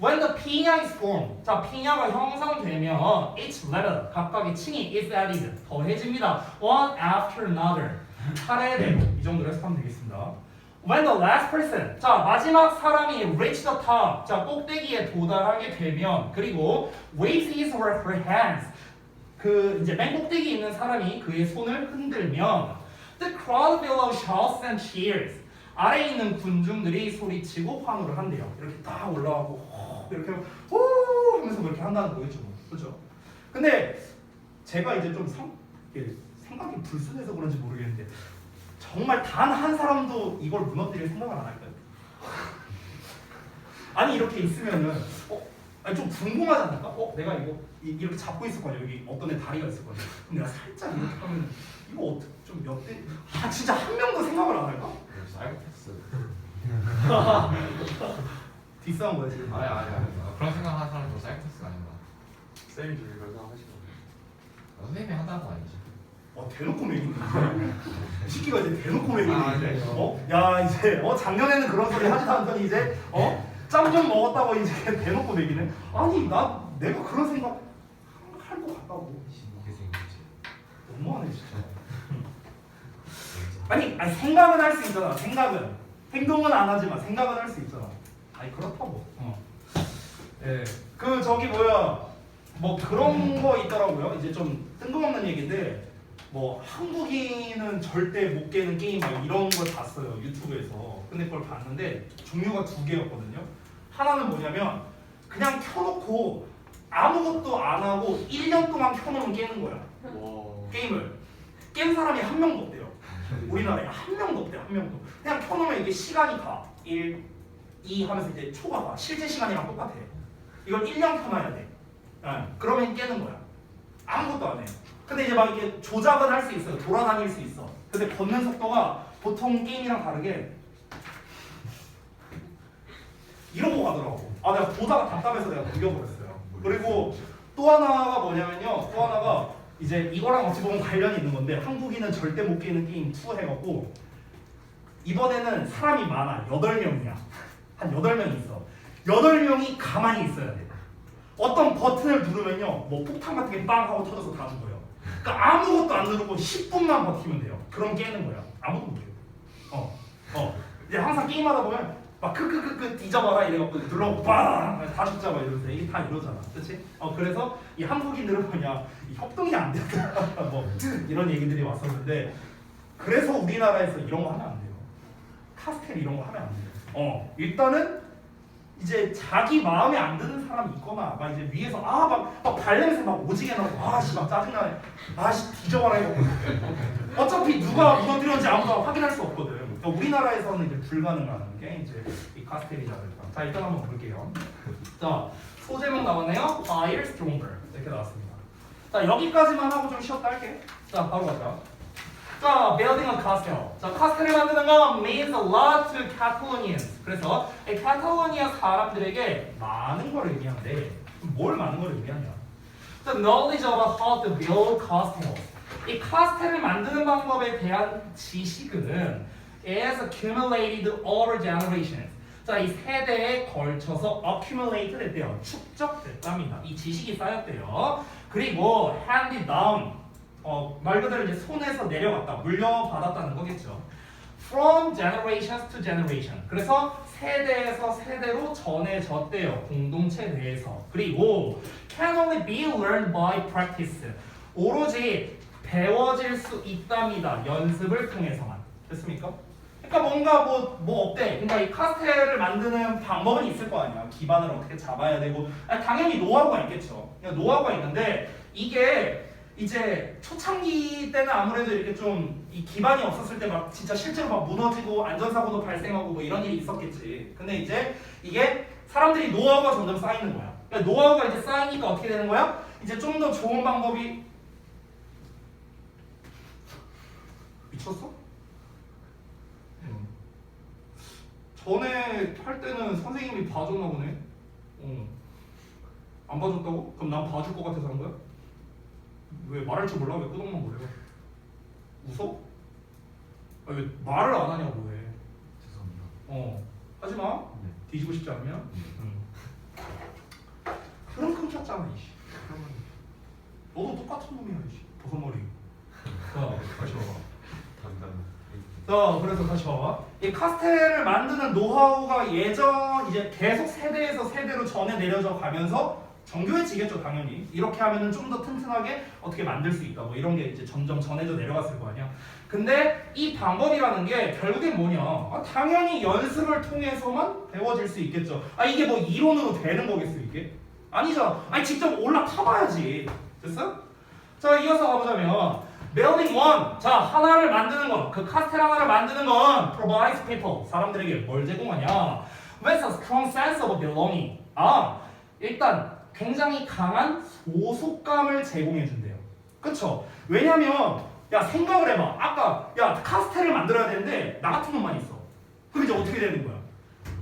When the 피냐 is formed, 자, 피냐가 형성되면 each letter, 각각의 층이 is added, 더해집니다. One after another, 차례대로. 이 정도로 해석하면 되겠습니다. When the last person, 자, 마지막 사람이 reach the top, 자, 꼭대기에 도달하게 되면, 그리고 waves his or her hands, 그 이제 맨 꼭대기에 있는 사람이 그의 손을 흔들면 the crowd below shouts and cheers, 아래에 있는 군중들이 소리치고 환호를 한대요. 이렇게 딱 올라가고 이렇게 오 하면서 그렇게 한다는 거겠죠. 그렇죠? 근데 제가 이제 좀 생각이 불순해서 그런지 모르겠는데 정말 단 한 사람도 이걸 무너뜨릴 생각을 안 할까요? 아니 이렇게 있으면은 아니 좀 궁금하지 않을까? 내가 이거 이렇게 잡고 있을 거야. 여기 어떤 애 다리가 있을 거야. 근데 내가 살짝 이렇게 하면 이거 어떻게 좀 몇 대? 진짜 한 명도 생각을 안 할까? 사이코패스. 뒷싸움 거야 지금. 아니. 그런 생각하는 사람도 사이코패스가 아닌가. 쌤이 저기 그런 생각 하시거든요. 선생님이 한다는 거 아니지? 대놓고 매기네. 시키가 이제 대놓고 매기네. 네. 야 이제 작년에는 그런 소리 하지도 않더니 이제 짬 좀 먹었다고 이제 대놓고 매기네. 아니 내가 그런 생각 할 것 같다고. 너무하네 진짜. 아니 생각은 할 수 있잖아. 생각은 행동은 안 하지만 생각은 할 수 있잖아. 아니 그렇다고. 예, 그 저기 뭐야 뭐 그런 거 있더라고요. 이제 좀 뜬금없는 얘기인데 뭐 한국인은 절대 못 깨는 게임 막 이런 걸 봤어요 유튜브에서. 근데 그걸 봤는데 종류가 두 개였거든요. 하나는 뭐냐면 그냥 켜놓고 아무것도 안 하고 1년 동안 켜놓으면 깨는 거야. 게임을 깬 사람이 한 명도 없대요. 우리나라에 한 명도 없대요. 한 명도. 그냥 켜놓으면 이게 시간이 가. 1, 2 하면서 이제 초가 가. 실제 시간이랑 똑같아. 이걸 1년 켜놔야 돼. 그러면 깨는 거야. 아무것도 안 해. 근데 이제 막 이렇게 조작은 할 수 있어요. 돌아다닐 수 있어. 근데 걷는 속도가 보통 게임이랑 다르게 이러고 가더라고. 내가 보다가 답답해서 내가 넘겨버렸어요. 그리고 또 하나가 뭐냐면요. 또 하나가 이제 이거랑 어찌 보면 관련이 있는 건데 한국인은 절대 못 깨는 게임 2 해갖고 이번에는 사람이 많아. 8명이야. 한 8명이 있어. 8명이 가만히 있어야 돼. 어떤 버튼을 누르면요. 뭐 폭탄 같은 게 빵 하고 터져서 다 죽어요. 그러니까 아무것도 안 누르고 10분만 버티면 돼요. 그럼 깨는 거야. 아무것도 못 해요. 이제 항상 게임하다 보면 막 크크크크 뒤져봐라 이래갖고 눌러고 빵다 죽자 막 이러면서 이게 다 이러잖아. 그렇지? 그래서 이 한국인들은 뭐냐 이 협동이 안 된다 뭐 이런 얘기들이 왔었는데 그래서 우리나라에서 이런 거 하면 안 돼요. 카스텔 이런 거 하면 안 돼요. 일단은 이제 자기 마음에 안 드는 사람이 있거나 막 이제 위에서 막 발냄새 막 오지게 나고 막 짜증나네. 뒤져봐라 이거. 어차피 누가 무너뜨렸는지 아무도 확인할 수 없거든. 그러니까 우리나라에서는 이제 불가능한 게 이제 이 카스텔이라든가. 자 일단 한번 볼게요. 자 소제목 나왔네요. Fire stronger 이렇게 나왔습니다. 자 여기까지만 하고 좀 쉬었다 할게. 자 바로 가자. 자, building a castle. 자, 카스텔을 만드는 건 means a lot to Catalonians. 그래서 이 카탈로니아 사람들에게 많은 걸 의미하는데 뭘 많은 걸 의미하냐? The knowledge of how to build castles. 이 카스텔을 만드는 방법에 대한 지식은 is accumulated over generations. 자, 이 세대에 걸쳐서 accumulate 됐대요. 축적됐답니다. 이 지식이 쌓였대요. 그리고 handed down. 말 그대로 이제 손에서 내려갔다, 물려받았다는 거겠죠. from generations to generation. 그래서 세대에서 세대로 전해졌대요. 공동체 내에서. 그리고 can only be learned by practice. 오로지 배워질 수 있답니다. 연습을 통해서만. 됐습니까? 그러니까 뭔가 뭐 어때? 그러니까 이 카스텔을 만드는 방법은 있을 거 아니야. 기반을 어떻게 잡아야 되고. 당연히 노하우가 있겠죠. 노하우가 있는데 이게 이제 초창기 때는 아무래도 이렇게 좀 이 기반이 없었을 때 막 진짜 실제로 막 무너지고 안전사고도 발생하고 뭐 이런 일이 있었겠지. 근데 이제 이게 사람들이 노하우가 점점 쌓이는 거야. 그러니까 노하우가 이제 쌓이니까 어떻게 되는 거야? 이제 좀 더 좋은 방법이 미쳤어? 전에 할 때는 선생님이 봐줬나 보네. 안 봐줬다고? 그럼 난 봐줄 것 같아서 한 거야? 왜 말할 줄 몰라? 왜 끄덕만 거려? 웃어? 왜 말을 안 하냐고 왜? 죄송합니다. 하지 마. 네. 뒤지고 싶지 않으면. 그럼 끊겼잖아 이씨. 너도 똑같은 놈이야 이씨. 버섯머리. 자, 다시 와봐. 감사합니다. 자, 그래서 다시 봐봐. 이 카스텔을 만드는 노하우가 예전 이제 계속 세대에서 세대로 전해 내려져 가면서 정교해지겠죠 당연히. 이렇게 하면은 좀 더 튼튼하게 어떻게 만들 수 있다. 뭐 이런 게 이제 점점 전해져 내려갔을 거 아니야. 근데 이 방법이라는 게 결국엔 뭐냐? 당연히 연습을 통해서만 배워질 수 있겠죠. 이게 뭐 이론으로 되는 거겠어 이게? 아니죠. 직접 올라타봐야지. 됐어? 자, 이어서 가보자면 building one. 자, 하나를 만드는 건, 그 카스텔 하나를 만드는 건 provides people. 사람들에게 뭘 제공하냐? With a strong sense of belonging. 일단 굉장히 강한 소속감을 제공해 준대요. 그쵸? 왜냐면 야 생각을 해봐. 아까 야 카스텔을 만들어야 되는데 나 같은 놈만 있어. 그럼 이제 어떻게 되는 거야?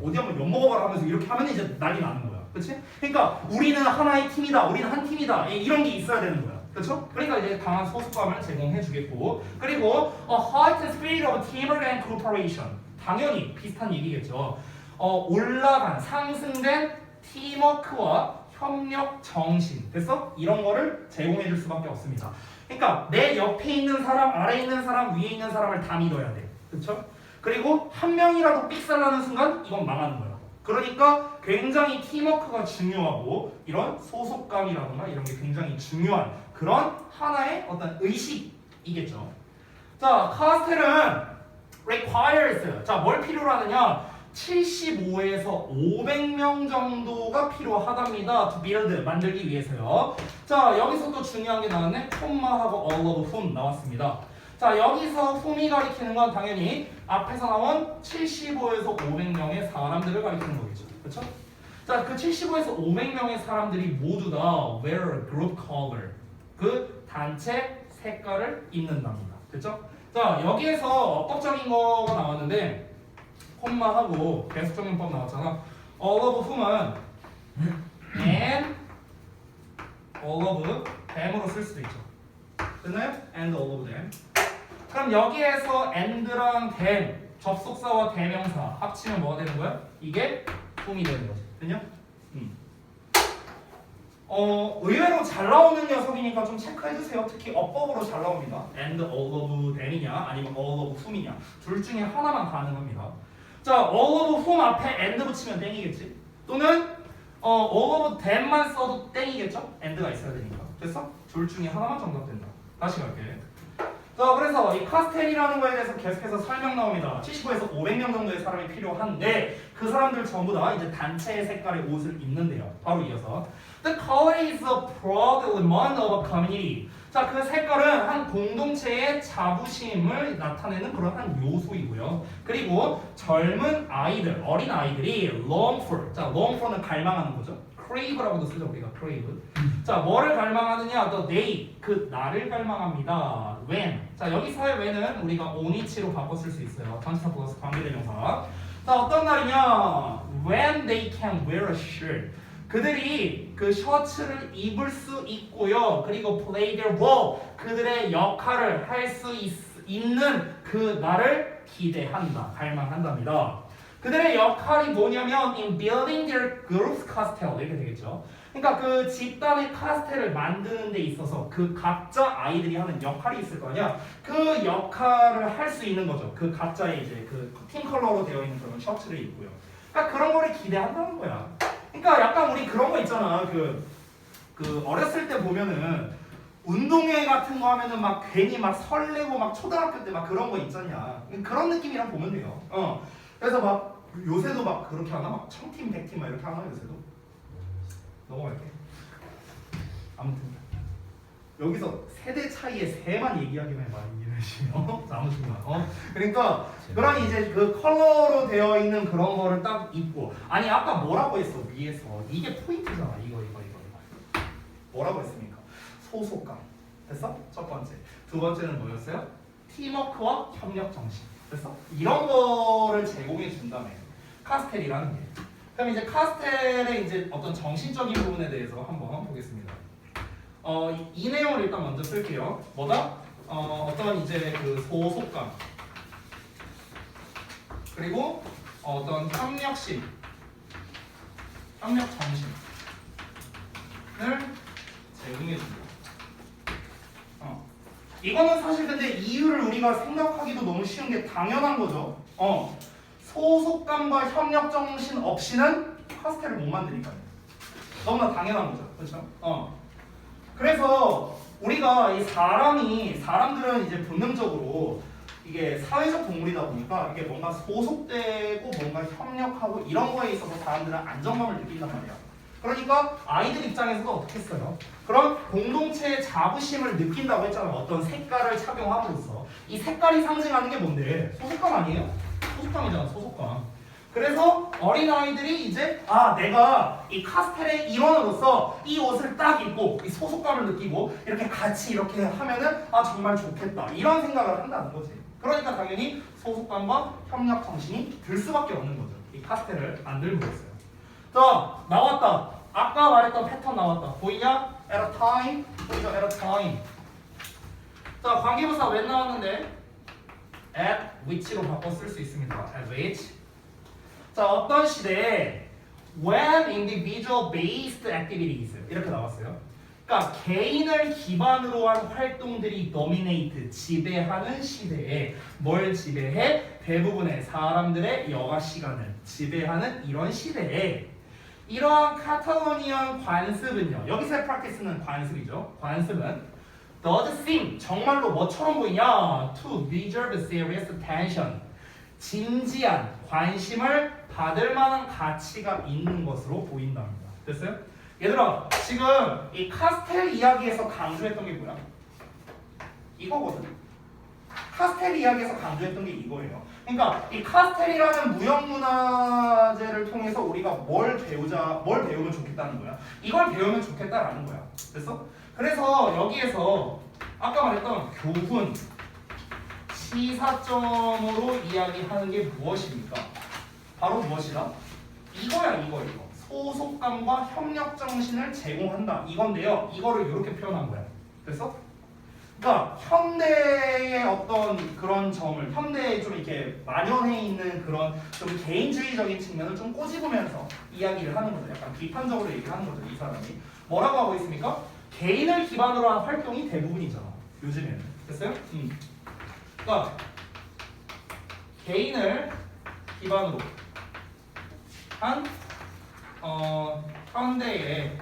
어디 한번 엿먹어봐라 하면서 이렇게 하면 이제 난리 나는 거야. 그치? 그러니까 우리는 하나의 팀이다. 우리는 한 팀이다. 이런 게 있어야 되는 거야. 그렇죠? 그러니까 이제 강한 소속감을 제공해 주겠고, 그리고 a heightened spirit of teamwork and cooperation. 당연히 비슷한 얘기겠죠. 올라간 상승된 팀워크와 협력 정신. 됐어? 이런 거를 제공해 줄 수밖에 없습니다. 그러니까 내 옆에 있는 사람, 아래에 있는 사람, 위에 있는 사람을 다 믿어야 돼. 그렇죠? 그리고 한 명이라도 삑살나는 순간 이건 망하는 거야. 그러니까 굉장히 팀워크가 중요하고 이런 소속감이라든가 이런 게 굉장히 중요한 그런 하나의 어떤 의식이겠죠. 자, 카스텔은 requires. 자, 뭘 필요로 하느냐? 75에서 500명 정도가 필요하답니다. to build, 만들기 위해서요. 자, 여기서 또 중요한 게 나왔네. 콤마하고 all of whom 나왔습니다. 자, 여기서 whom이 가리키는 건 당연히 앞에서 나온 75에서 500명의 사람들을 가리키는 거겠죠. 그렇죠? 자, 그 75에서 500명의 사람들이 모두 다 wear a group color. 그 단체 색깔을 입는답니다. 됐죠? 자, 여기에서 어법적인 거가 나왔는데 콤마하고 배수적용법 나왔잖아. all of whom은 and all of them으로 쓸 수도 있죠. 됐나요? and all of them. 그럼 여기에서 and랑 them, 접속사와 대명사 합치면 뭐가 되는 거야? 이게 whom이 되는 거지. 됐냐? 의외로 잘 나오는 녀석이니까 좀 체크해주세요. 특히 어법으로 잘 나옵니다. and all of them이냐 아니면 all of whom이냐 둘 중에 하나만 가능합니다. 자, all of whom 앞에 and 붙이면 땡이겠지. 또는 all of them만 써도 땡이겠죠. and가 있어야 되니까. 됐어? 둘 중에 하나만 정답된다. 다시 갈게. 자, 그래서 이 카스텔이라는 거에 대해서 계속해서 설명 나옵니다. 75에서 500명 정도의 사람이 필요한데 그 사람들 전부 다 이제 단체의 색깔의 옷을 입는데요. 바로 이어서 The color is a proud element of a community. 자, 그 색깔은 한 공동체의 자부심을 나타내는 그런 한 요소이고요. 그리고 젊은 아이들, 어린 아이들이 long for. 자, long for는 갈망하는 거죠. crave라고도 쓰죠 우리가 crave. 자, 뭐를 갈망하느냐? The day, 그 날을 갈망합니다. when. 자, 여기서의 when은 우리가 on이치로 바꿔 쓸 수 있어요. 전치사 플러스 관계대명사. 자, 어떤 날이냐? When they can wear a shirt. 그들이 그 셔츠를 입을 수 있고요. 그리고 play their role. 그들의 역할을 할 수 있는 그 날을 기대한다, 갈망한답니다. 그들의 역할이 뭐냐면 in building their group's castle 이렇게 되겠죠. 그러니까 그 집단의 카스텔을 만드는 데 있어서 그 각자 아이들이 하는 역할이 있을 거 아니야. 그 역할을 할 수 있는 거죠. 그 각자의 이제 그 팀 컬러로 되어 있는 그런 셔츠를 입고요. 그러니까 그런 거를 기대한다는 거야. 그러니까 약간 우리 그런 거 있잖아. 그 어렸을 때 보면은 운동회 같은 거 하면은 막 괜히 막 설레고 막 초등학교 때 막 그런 거 있잖냐. 그런 느낌이랑 보면 돼요. 그래서 막 요새도 막 그렇게 하나? 막 청팀, 백팀 막 이렇게 하나 요새도? 넘어갈게. 아무튼 여기서 세대 차이의 세만 얘기하기만 해봐 이해하시면 아무튼 그러니까 그런 이제 그 컬러로 되어 있는 그런 거를 딱 입고 아니 아까 뭐라고 했어 위에서 이게 포인트잖아 이거 뭐라고 했습니까? 소속감 됐어? 첫 번째 두 번째는 뭐였어요? 팀워크와 협력 정신 됐어? 이런 거를 제공해 준다며 카스텔이라는 게 그럼 이제 카스텔의 이제 어떤 정신적인 부분에 대해서 한번 보겠습니다. 이 내용을 일단 먼저 쓸게요. 뭐다? 어떤 이제 그 소속감 그리고 어떤 협력심, 협력 정신을 제공해 준다. 이거는 사실 근데 이유를 우리가 생각하기도 너무 쉬운 게 당연한 거죠. 소속감과 협력 정신 없이는 카스텔을 못 만드니까요. 너무나 당연한 거죠. 그렇죠? 그래서 우리가 이 사람들은 이제 본능적으로 이게 사회적 동물이다 보니까 이게 뭔가 소속되고 뭔가 협력하고 이런 거에 있어서 사람들은 안정감을 느낀단 말이야. 그러니까 아이들 입장에서도 어떻게 했어요? 그런 공동체의 자부심을 느낀다고 했잖아요. 어떤 색깔을 착용함으로써 이 색깔이 상징하는 게 뭔데? 소속감 아니에요? 소속감이잖아, 소속감. 그래서 어린아이들이 이제 내가 이 카스텔의 일원으로서 이 옷을 딱 입고 이 소속감을 느끼고 이렇게 같이 이렇게 하면은 정말 좋겠다 이런 생각을 한다는 거지. 그러니까 당연히 소속감과 협력 정신이 들 수밖에 없는 거죠. 이 카스텔을 만들므로써요. 자, 나왔다. 아까 말했던 패턴 나왔다. 보이냐? at a time. 보이죠? at a time. 자, 관계부사 왜 나왔는데? at which로 바꿔 쓸 수 있습니다. at which. 자, 어떤 시대에 when individual based activities 이렇게 나왔어요. 그러니까 개인을 기반으로 한 활동들이 dominate 지배하는 시대에 뭘 지배해? 대부분의 사람들의 여가 시간을 지배하는 이런 시대에 이러한 카탈로니안 관습은요. 여기서의 practice는 관습이죠. 관습은 does seem 정말로 뭐처럼 보이냐? To deserve serious attention. 진지한 관심을 받을 만한 가치가 있는 것으로 보인답니다. 됐어요? 얘들아, 지금 이 카스텔 이야기에서 강조했던 게 뭐야? 이거거든. 카스텔 이야기에서 강조했던 게 이거예요. 그러니까 이 카스텔이라는 무형문화재를 통해서 우리가 뭘 배우면 좋겠다는 거야. 이걸 배우면 좋겠다라는 거야. 됐어? 그래서 여기에서 아까 말했던 교훈, 시사점으로 이야기하는 게 무엇입니까? 바로 무엇이다? 이거야 이거. 소속감과 협력 정신을 제공한다. 이건데요. 이거를 이렇게 표현한 거야. 됐어? 그러니까 현대의 어떤 그런 점을 현대에 좀 이렇게 만연해 있는 그런 좀 개인주의적인 측면을 좀 꼬집으면서 이야기를 하는 거죠. 약간 비판적으로 얘기하는 거죠. 이 사람이 뭐라고 하고 있습니까? 개인을 기반으로 한 활동이 대부분이잖아. 요즘에는. 됐어요? 그러니까 개인을 기반으로 한 현대의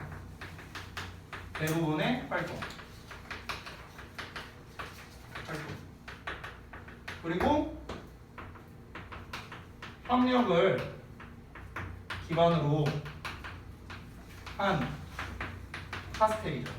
대부분의 활동 그리고 협력을 기반으로 한 카스텔이죠.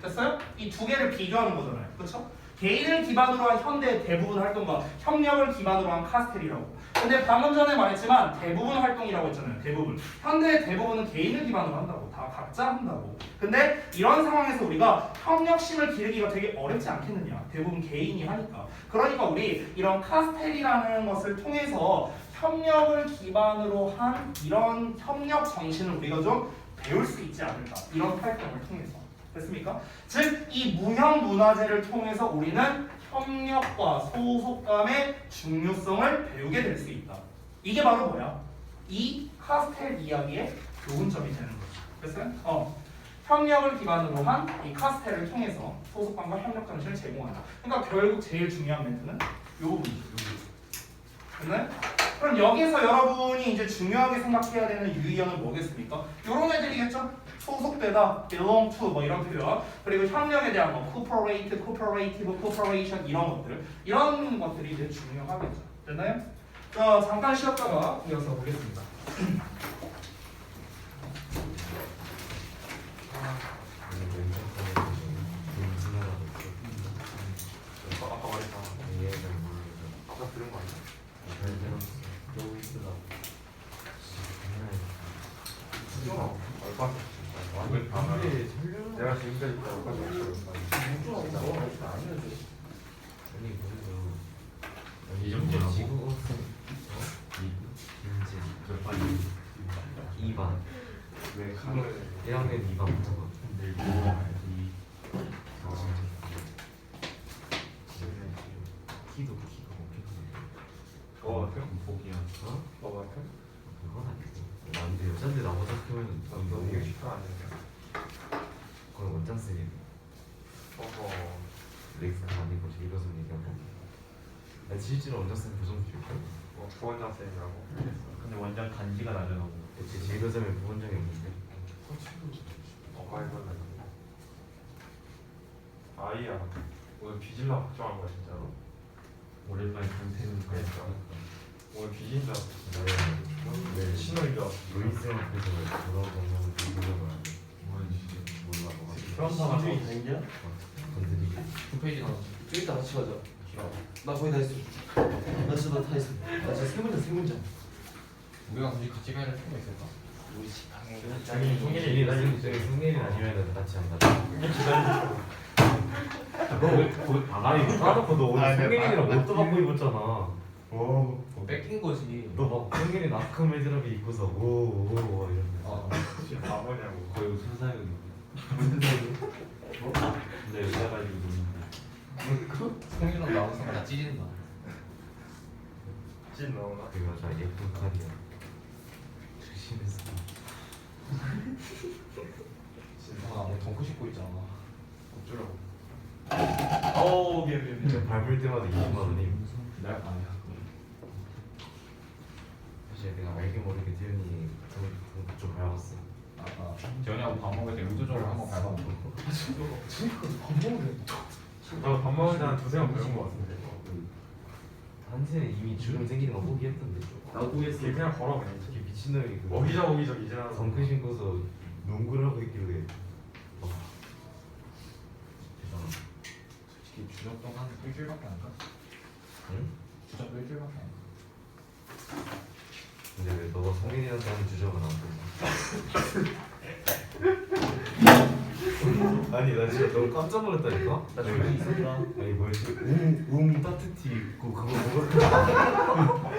됐어요? 이 두 개를 비교하는 거잖아요. 그렇죠? 개인을 기반으로 한 현대 대부분 활동과 협력을 기반으로 한 카스텔이라고. 근데 방금 전에 말했지만 대부분 활동이라고 했잖아요. 대부분. 현대의 대부분은 개인을 기반으로 한다고. 다 각자 한다고. 근데 이런 상황에서 우리가 협력심을 기르기가 되게 어렵지 않겠느냐. 대부분 개인이 하니까. 그러니까 우리 이런 카스텔이라는 것을 통해서 협력을 기반으로 한 이런 협력 정신을 우리가 좀 배울 수 있지 않을까. 이런 활동을 통해서. 됐습니까? 즉, 이 무형 문화재를 통해서 우리는 협력과 소속감의 중요성을 배우게 될 수 있다. 이게 바로 뭐야? 이 카스텔 이야기의 교훈점이 되는 거죠. 그래서 협력을 기반으로 한 이 카스텔을 통해서 소속감과 협력 정신을 제공한다. 그러니까 결국 제일 중요한 멘트는 이 부분이죠. 됐나요? 그럼 여기서 여러분이 이제 중요하게 생각해야 되는 유의어는 뭐겠습니까? 이런 애들이겠죠? 소속되다, belong to 뭐 이런 표현, 그리고 협력에 대한 뭐 cooperate, cooperative, cooperation 이런 것들, 이런 것들이 이제 중요하겠죠. 됐나요? 자, 잠깐 쉬었다가 이어서 보겠습니다. 아까 말했잖아. 아까 들은 거 아니야? 너무 힘들다. 얼마? 왜 밤에 내가 지금까지 얼마 줬어? 아니 그래도 이정도 지구 몇 반이? 2반. 왜 카메라에 1학년 2반부터 내일 키도 키가 먹혔거든. 너같아? 복이야. 어? 너같아? 그건 아니고. 근데 여잔데 나보다 크면 너 이거 식사 아니야? 그건 원장 쓰기. 어허. 렉스가 아니고 제 이것은 얘기한 거. 난 실제로 원장 쓰는 교정 줄거. 뭐 부원장 쌤이라고? 근데 원장 간지가 나더라고. 제 이것은 부원장이 없는데. 이거는 아이야. 오늘 비질라 걱정한 거야 진짜로? 오랜만에 강태는 그러니까 오늘 비진 줄 알았어. 네. 신호인 줄 알았어. 루이스 앞에서 돌아오면 교정을 안 해. 뭔지 몰라. 현사가 다 있냐? 건드리게. 9페이지 나왔지. 좀 이따 같이 가자. 나 거의 다 했어. 나 진짜 다 했어. 나 진짜 세 문장. 우리가 굳이 같이 가야 될 필요가 있을까? 우리 집 방에 성일이 성일이 아니면 같이 안 가자. 너 아니 까놓고 너 오늘 성일이랑 옷도 바꿔 입었잖아. 뭐 뺏긴 거지. 너막 성일이 나크메 드랍이 입고서 오오오 이러면서. 지금 바보냐고. 거의 무슨 사이거든. 무슨 사이고? 근데 여자 가지고 노는데. 성이랑 나와서 다 찢는다. 찐 나오나? 그 여자 예쁜 칼이야. 조심했어. 뭐 덩크 신고 있잖아. 어쩌라고. 미안. 밟을 때마다 20만 원이. 날 아니야. 사실 내가 알게 모르게 태연이 좀 밟았어. 아까 전이하고 밥 먹을 때 의도적으로 한번 밟았는데. 나밥 먹을 때한 두세 번 배운 거 같은데. 한테는 이미 주름 생기는 거 포기했던데. 나도 했어. 걔 그냥 걸어 그냥. 특히 미친놈이 그 어기적 이지라는. 덩크 신고서 농구를 하고 있길래. 대단하다. 솔직히 주접동 한 일주일밖에 안 가. 응? 주접도 일주일밖에 안 가. 근데 왜 너가 성민이한테 하는 주적은 안 된다? 아니 나 진짜 너무 깜짝 놀랐다니까? 나 저기 있었다. 아니 뭐였지? 따뜻히 입고 그거 뭐가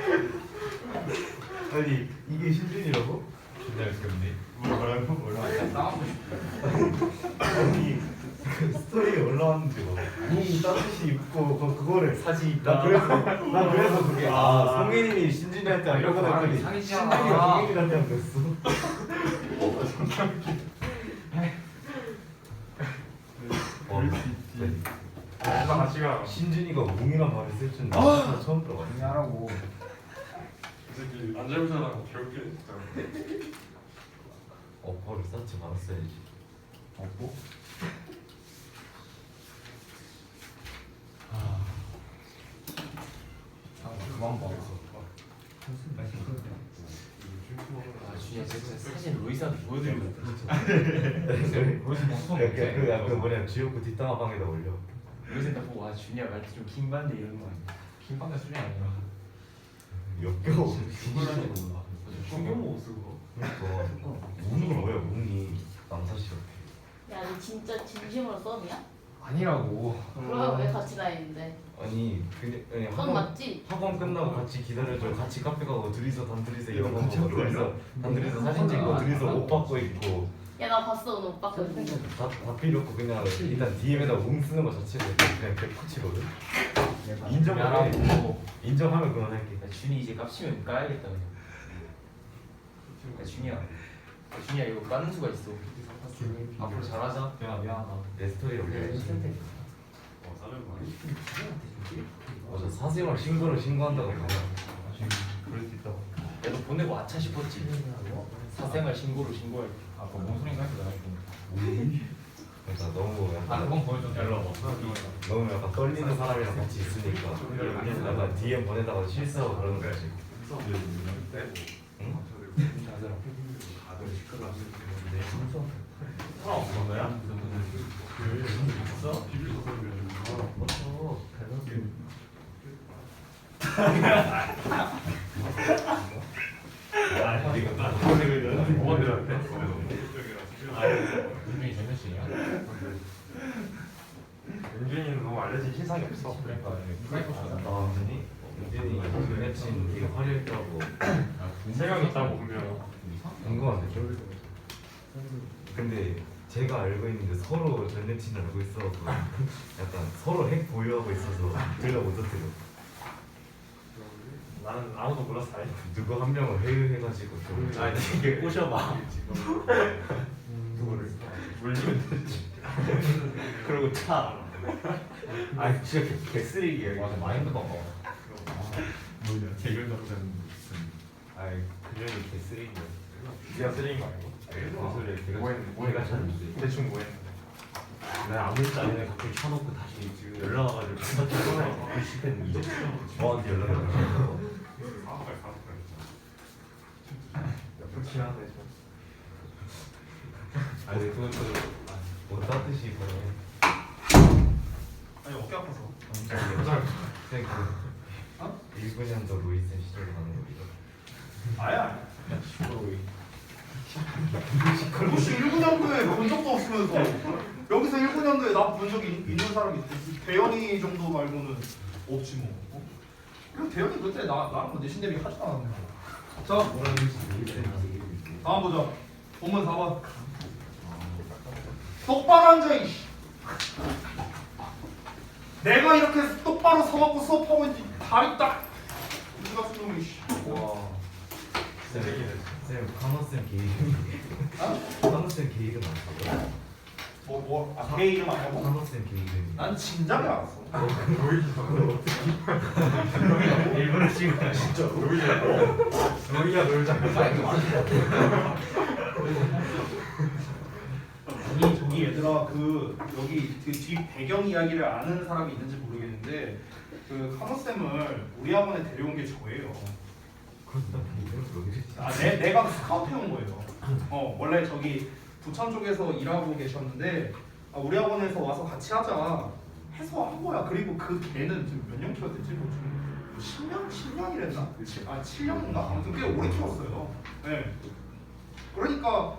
아니 이게 신준이라고? 진짜 웃겼네. 몰라. 싸우고 싶어. 아니 그 스토리에 올라왔는데 막 따뜻이 입고 그거를 사진 있다. 나 그래서 그게 성민이 신준이한테 안 이러고 했더니 사기지 신준이가 않아. 성민이한테 안 됐어. 네. 나 같이 가. 신준이가 웅이란 말을 쓸 줄은 나 처음 들어봤어. 하라고. 이 새끼 안 잘못하라고 괴롭게 진짜. 어퍼를 쌓지 말았어야지. 없고. 그만 봐. 아 준이야 진짜 사진 로이스한테 보여드리면 그 뭐냐 지옥구 뒷담화 방에다 올려. 로이스한테 보고 와 준이야 말투 좀 킹반데 이런 거 아니야? 킹받는 수준이 아니라. 역겨워. 죽을 하지도 몰라. 충격 먹었어 그거. 그러니까 웅이 뭐야 웅이 남사시럽게. 야, 너 진짜 진심으로 썸이야? 아니라고. 그럼 왜 같이 다니는데? 아니 근데 아니 썸 맞지? 학원 끝나고 같이 기다려줘. 같이 카페 가고 둘이서 단둘이서 영화 보고 둘이서 단둘이서 사진 찍고 둘이서 옷 받고 있고 야, 나 봤어 오늘 오빠 거. 다 필요 없고 그냥 일단 DM에다 웅 쓰는 거 자체는 그냥 개코치거든. 미안하고. 인정하면 그만할게. 야, 준이 이제 깝치면 까야겠다 그냥. 야, 준이야 이거 까는 수가 있어. 앞으로 잘하자. 야 미안하다. 내 스토리를 올려야지. 사는 거 맞아, 사생활 신고를 신고한다고 하면 그럴 수 있다고. 야너 보내고 아차 싶었지. 사생활 신고를 신고할 때. 아까 뭔 소린가 했어 내가 좀. 그러니까 너무 아 약간 그건 보여줘. 일로 와봐. 너무 약간 떨리는 사람이랑 같이 있으니까 약간 DM 보내다가 실수하고 그러는 거지. 응? 다들 시끄러워. 하나 없는 거야? 있어? 비빌 거 아 이거 나 뭐가 들어갔대? 윤준이 제몇이냐? 윤준이는 너무 알려진 신상이 없어. 그러니까 프라이버시가 아, 윤준이? 윤준이 그 여친 되게 화려했다고. 세 명 있다고 보면 궁금한데 좀. 근데 제가 알고 있는데 서로 전 여친을 알고 있어서 약간 서로 핵 보유하고 있어서 둘 다 못 터뜨려. 나는 아무도 몰라서 다 해. 누구 한 명은 회유해가지고 좀. 아니 이게 꼬셔봐. 누구를? 물리면 되지. 그리고 차. 아 진짜 개쓰레기야. 맞아 마인드 봐봐. 뭐냐 대결 작전. 아 그년이 개쓰레기야. 네가 쓰레기인 거 아니고? 뭐가 잘못돼? 대충 뭐 했는데? 내가 아무 일도 아니라 갑자기 켜놓고 다시 지금 연락 와가지고 전화 전화해. 글씨펜 이제 저한테 연락을 왔어. 그렇긴 한데 좀. 아니 그건 뭐 따뜻이 보내. 아니 어깨 아파서. 그냥 그 1분년도 로이슨 시절에 가는 거죠. 아야. 그것이 19년도에 본 적도 없으면서 여기서 19년도에 나 본 적이 있는 사람이 대현이 정도 말고는 없지 뭐. 그리고 대현이 그때 나랑 뭐 내신 대비 하지도 않았는데. 자, 다음 보자. 본문 4번. 똑바로 앉아 이씨. 내가 이렇게 똑바로 서갖고 수업하고 있지 다리 딱 어디 갔어 놈이 씨. 와. 쓰레기네. 쌤 카노쌤 개 이름. 카노쌤 개 이름 알았어. 개 이름 아냐고? 카노쌤 개 이름. 난 진작에 알았어. 일부러 찍은 거야 진짜. 로이야 놀자. 저기 얘들아 그 여기 그 뒤 배경 이야기를 아는 사람이 있는지 모르겠는데 그 카노 쌤을 우리 학원에 데려온 게 저예요. 내가 스카우트 온 거예요. 원래 저기 부천 쪽에서 일하고 계셨는데 우리 학원에서 와서 같이 하자 해서 한 거야. 그리고 그 걔는 지금 몇 년 키웠댔지? 뭐 10년이랬나? 7년인가? 아무튼 꽤 오래 키웠어요. 네. 그러니까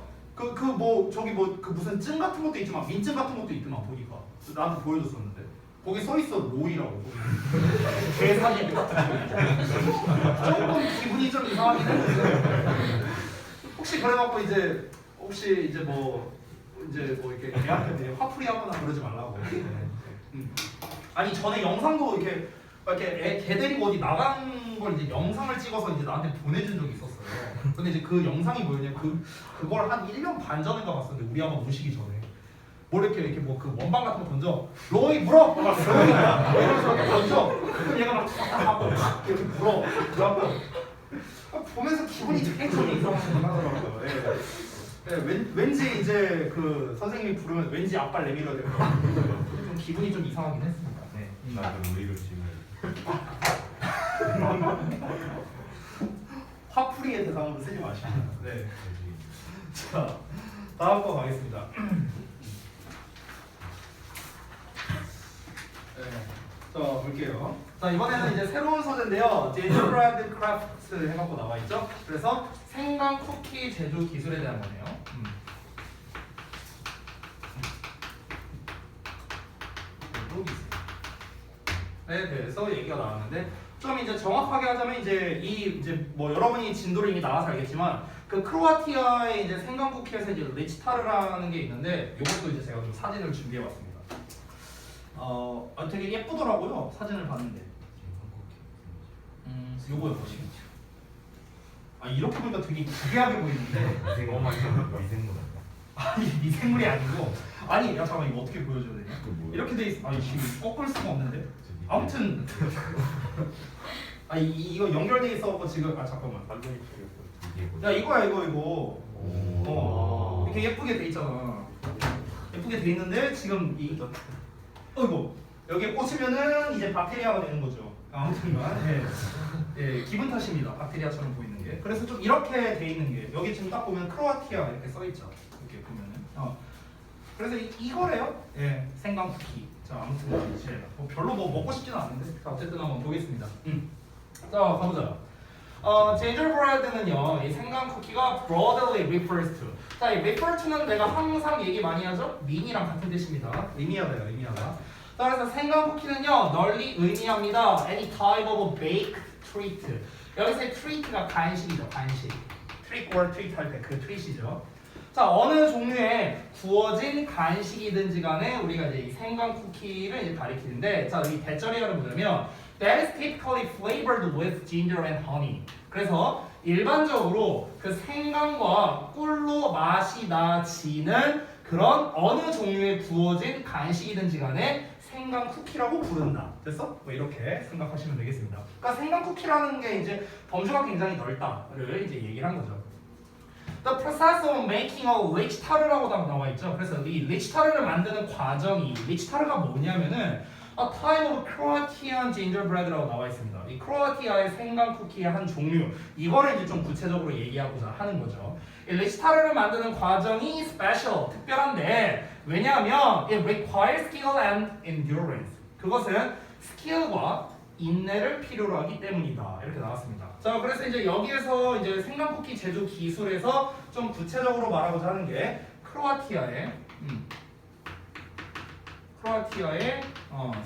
뭐 저기 뭐 그 무슨 증 같은 것도 있지만 민증 같은 것도 있더만 보니까 나한테 보여줬었는데 거기 써 있어 로이라고. 개 사진 조금 기분이 좀 이상하긴 했는데 혹시 그래갖고 이제 뭐 이렇게 걔한테 화풀이하거나 그러지 말라고. 아니 전에 영상도 이렇게 개 데리고 어디 나간 걸 이제 영상을 찍어서 이제 나한테 보내준 적이 있었어요. 근데 이제 그 영상이 뭐였냐 그걸 한 1년 반 전인가 봤었는데 우리 학원 오시기 전에 뭐 이렇게 뭐 그 원반 같은 거 던져 로이 물어 막 이러면서 이렇게 던져 그럼 얘가 막 하고 이렇게 물어 그래갖고 보면서 기분이 되게 좀 이상하더라고요. 왠지 이제 그 선생님이 부르면 왠지 앞발 내밀어야 될 것 같아요. 좀 기분이 좀 이상하긴 했습니다. 네. 나도 로이를 지금. 화풀이의 대상으로 쓰지 마시고. 네. 자, 다음 거 가겠습니다. 네. 자, 볼게요. 자, 이번에는 이제 새로운 소재인데요. gingerbread crafts 해갖고 나와 있죠. 그래서 생강 쿠키 제조 기술에 대한 거네요. 에 대해서 얘기가 나왔는데 좀 이제 정확하게 하자면 이제 뭐 여러분이 진도를 이미 나와서 알겠지만 그 크로아티아의 이제 생강 쿠키에서 이제 리치타르라는 게 있는데 이것도 이제 제가 좀 사진을 준비해 왔습니다. 되게 예쁘더라고요. 사진을 봤는데. 요거요 보시겠죠. 이렇게 보니까 되게 기괴하게 보이는데 미생물 아니 미생물이 아니고 아니 야 잠깐만 이거 어떻게 보여줘야 되냐? 이렇게 돼 있어. 아니 지금 꺾을 수가 없는데. 아무튼 이거 연결돼 있어갖고 지금 잠깐만. 완전히 틀렸어. 야 이거야 이거. 이렇게 예쁘게 돼 있잖아. 예쁘게 돼 있는데 지금 이거 여기에 꽂히면은 이제 박테리아가 되는 거죠. 아무튼간 기분 탓입니다. 박테리아처럼 보이는 게. 그래서 좀 이렇게 돼 있는 게 여기 지금 딱 보면 크로아티아 이렇게 써 있죠. 이렇게 보면은. 그래서 이거래요. 생강 쿠키. 자 아무튼 이제 별로 먹고 싶지는 않은데. 자 어쨌든 한번 보겠습니다. 자 가보자. gingerbread는요, 이 생강 쿠키가 broadly refers to. 자, 이 refer to는 내가 항상 얘기 많이 하죠. mean이랑 같은 뜻입니다. 의미하다요, 의미하다. 자, 그래서 생강 쿠키는요, 널리 의미합니다. any type of baked treat. 여기서의 treat가 간식이죠, 간식. trick or treat 할 때 그 treat이죠. 자, 어느 종류의 구워진 간식이든지 간에 우리가 이제 이 생강 쿠키를 이제 가리키는데, 자, 이 대절이어를 보자면 that is typically flavored with ginger and honey. 그래서 일반적으로 그 생강과 꿀로 맛이 나지는 그런 어느 종류의 구워진 간식이든지 간에 생강 쿠키라고 부른다. 됐어? 뭐 이렇게 생각하시면 되겠습니다. 그러니까 생강 쿠키라는 게 이제 범주가 굉장히 넓다를 이제 얘기를 한 거죠. The process of making a rich taru라고 나와 있죠. 그래서 이 rich taru를 만드는 과정이 rich taru가 뭐냐면은 A type of Croatian gingerbread라고 나와 있습니다. 이 크로아티아의 생강 쿠키의 한 종류. 이거를 이제 좀 구체적으로 얘기하고자 하는 거죠. 이 리치타르를 만드는 과정이 special, 특별한데 왜냐하면 it requires skill and endurance. 그것은 스킬과 인내를 필요로 하기 때문이다. 이렇게 나왔습니다. 자, 그래서 이제 여기에서 이제 생강 쿠키 제조 기술에서 좀 구체적으로 말하고자 하는 게 크로아티아의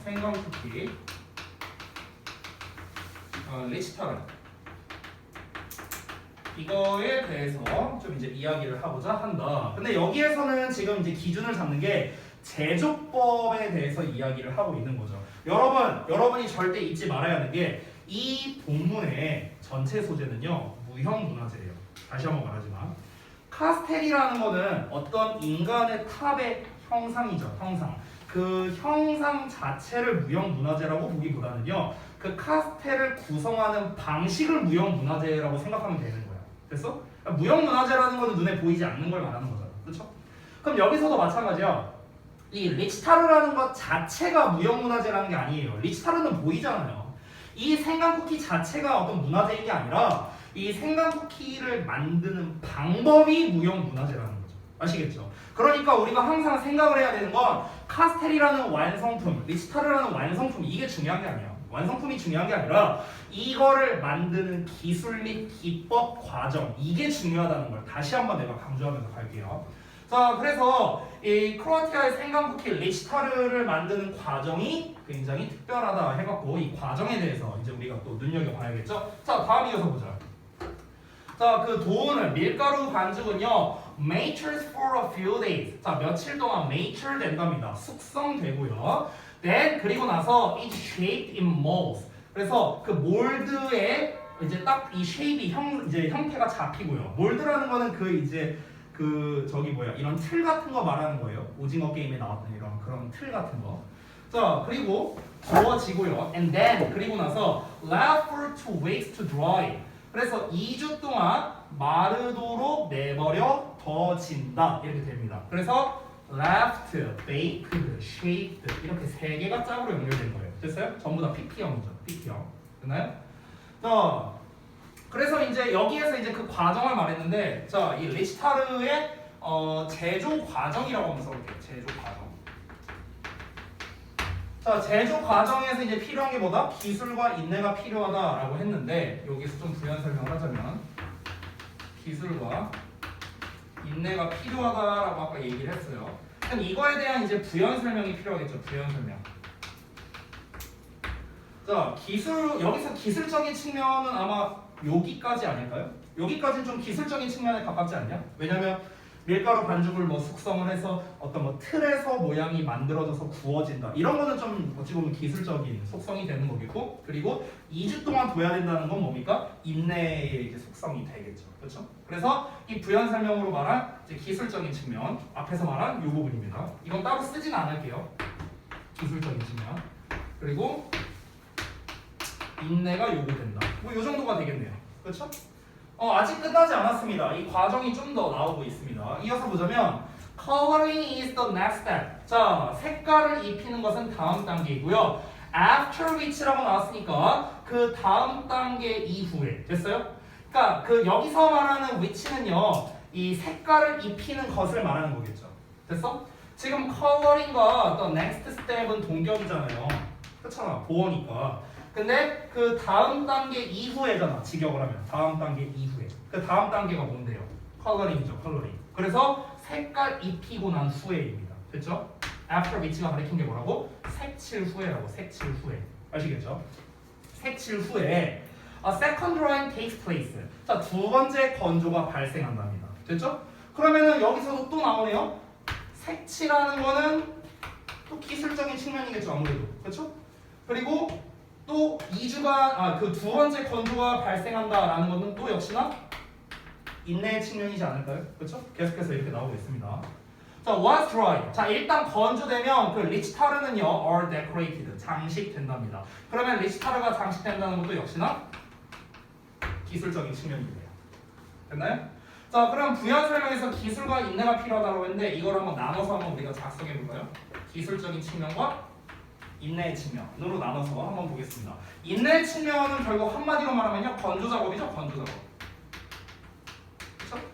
생강 쿠키 리치타르 이거에 대해서 좀 이제 이야기를 하고자 한다. 근데 여기에서는 지금 이제 기준을 잡는 게 제조법에 대해서 이야기를 하고 있는 거죠. 여러분이 절대 잊지 말아야 하는 게 이 본문의 전체 소재는요 무형문화재예요. 다시 한번 말하지만 카스텔이라는 거는 어떤 인간의 탑의 형상이죠. 형상. 그 형상 자체를 무형문화재라고 보기보다는요 그 카스텔을 구성하는 방식을 무형문화재라고 생각하면 되는 거야. 됐어? 그러니까 무형문화재라는 거는 눈에 보이지 않는 걸 말하는 거잖아. 그렇죠? 그럼 여기서도 마찬가지야. 이 리치타르라는 것 자체가 무형문화재라는 게 아니에요. 리치타르는 보이잖아요. 이 생강 쿠키 자체가 어떤 문화재인 게 아니라 이 생강 쿠키를 만드는 방법이 무형문화재라는 거죠. 아시겠죠? 그러니까 우리가 항상 생각을 해야 되는 건 카스텔이라는 완성품, 리치타르라는 완성품 이게 중요한 게 아니야. 완성품이 중요한 게 아니라 이거를 만드는 기술 및 기법 과정 이게 중요하다는 걸 다시 한번 내가 강조하면서 갈게요. 자, 그래서 이 크로아티아의 생강 쿠키 리치타르를 만드는 과정이 굉장히 특별하다 해갖고 이 과정에 대해서 이제 우리가 또 눈여겨봐야겠죠. 자, 다음 이어서 보자. 자, 그 도우는 밀가루 반죽은요 matures for a few days. 자, 며칠 동안 mature 된답니다. 숙성되고요. Then 그리고 나서 it's shaped in molds. 그래서 그 몰드에 이제 딱 이 쉐입이 이제 형태가 잡히고요. 몰드라는 거는 이런 틀 같은 거 말하는 거예요. 오징어 게임에 나왔던 이런 그런 틀 같은 거. 자, 그리고 구워지고요. And then 그리고 나서 left for 2 weeks to dry. 그래서 2주 동안 마르도록 내버려둬진다 이렇게 됩니다. 그래서 left, baked, shaped 이렇게 세 개가 짝으로 연결된 거예요. 됐어요? 전부 다 PP형이죠. PP형. 됐나요? 자, 그래서 이제 여기에서 이제 그 과정을 말했는데, 자, 이 리치타르의 제조 과정이라고 한번 써볼게요. 제조 과정. 자, 제조 과정에서 이제 필요한 게 뭐다? 기술과 인내가 필요하다라고 했는데 여기서 좀 부연 설명을 하자면 기술과 인내가 필요하다라고 아까 얘기를 했어요. 그럼 이거에 대한 이제 부연 설명이 필요하겠죠. 부연 설명. 자, 여기서 기술적인 측면은 아마 여기까지 아닐까요? 여기까지는 좀 기술적인 측면에 가깝지 않냐? 왜냐면 밀가루 반죽을 뭐 숙성을 해서 어떤 뭐 틀에서 모양이 만들어져서 구워진다. 이런 거는 좀 어찌 보면 기술적인 속성이 되는 거겠고, 그리고 2주 동안 둬야 된다는 건 뭡니까? 인내의 이제 속성이 되겠죠. 그렇죠? 그래서 이 부연 설명으로 말한 이제 기술적인 측면, 앞에서 말한 요 부분입니다. 이건 따로 쓰진 않을게요. 기술적인 측면. 그리고 인내가 요구된다. 뭐 요 정도가 되겠네요. 그렇죠? 아직 끝나지 않았습니다. 이 과정이 좀 더 나오고 있습니다. 이어서 보자면 Coloring is the next step. 자, 색깔을 입히는 것은 다음 단계이고요. After which라고 나왔으니까 그 다음 단계 이후에 됐어요? 그러니까 그 여기서 말하는 which는요, 이 색깔을 입히는 것을 말하는 거겠죠. 됐어? 지금 coloring과 the next step은 동격이잖아요. 그렇잖아, 보어니까. 근데 그 다음 단계 이후에잖아, 직역을 하면. 다음 단계 이후에. 그 다음 단계가 뭔데요? 컬러링이죠, 컬러링. 그래서 색깔 입히고 난 후에입니다. 됐죠? After which가 가리킨 게 뭐라고? 색칠 후에라고, 색칠 후에. 아시겠죠? 색칠 후에 a second drying takes place. 자, 두 번째 건조가 발생한답니다. 됐죠? 그러면은 여기서도 또 나오네요. 색칠하는 거는 또 기술적인 측면이겠죠, 아무래도. 그렇죠? 그리고 또 2주간 그 두 번째 건조가 발생한다라는 것은 또 역시나 인내의 측면이지 않을까요? 그렇죠? 계속해서 이렇게 나오고 있습니다. 자, once dry. 자, 일단 건조되면 그 리치타르는요, are decorated. 장식된답니다. 그러면 리치타르가 장식된다는 것도 역시나 기술적인 측면이고요. 됐나요? 자, 그럼 부연 설명에서 기술과 인내가 필요하다고 했는데 이걸 한번 나눠서 한번 우리가 작성해 볼까요? 기술적인 측면과 인내의 측면으로 나눠서 한번 보겠습니다. 인내의 측면은 결국 한마디로 말하면요, 건조 작업이죠, 건조 작업. 그렇죠?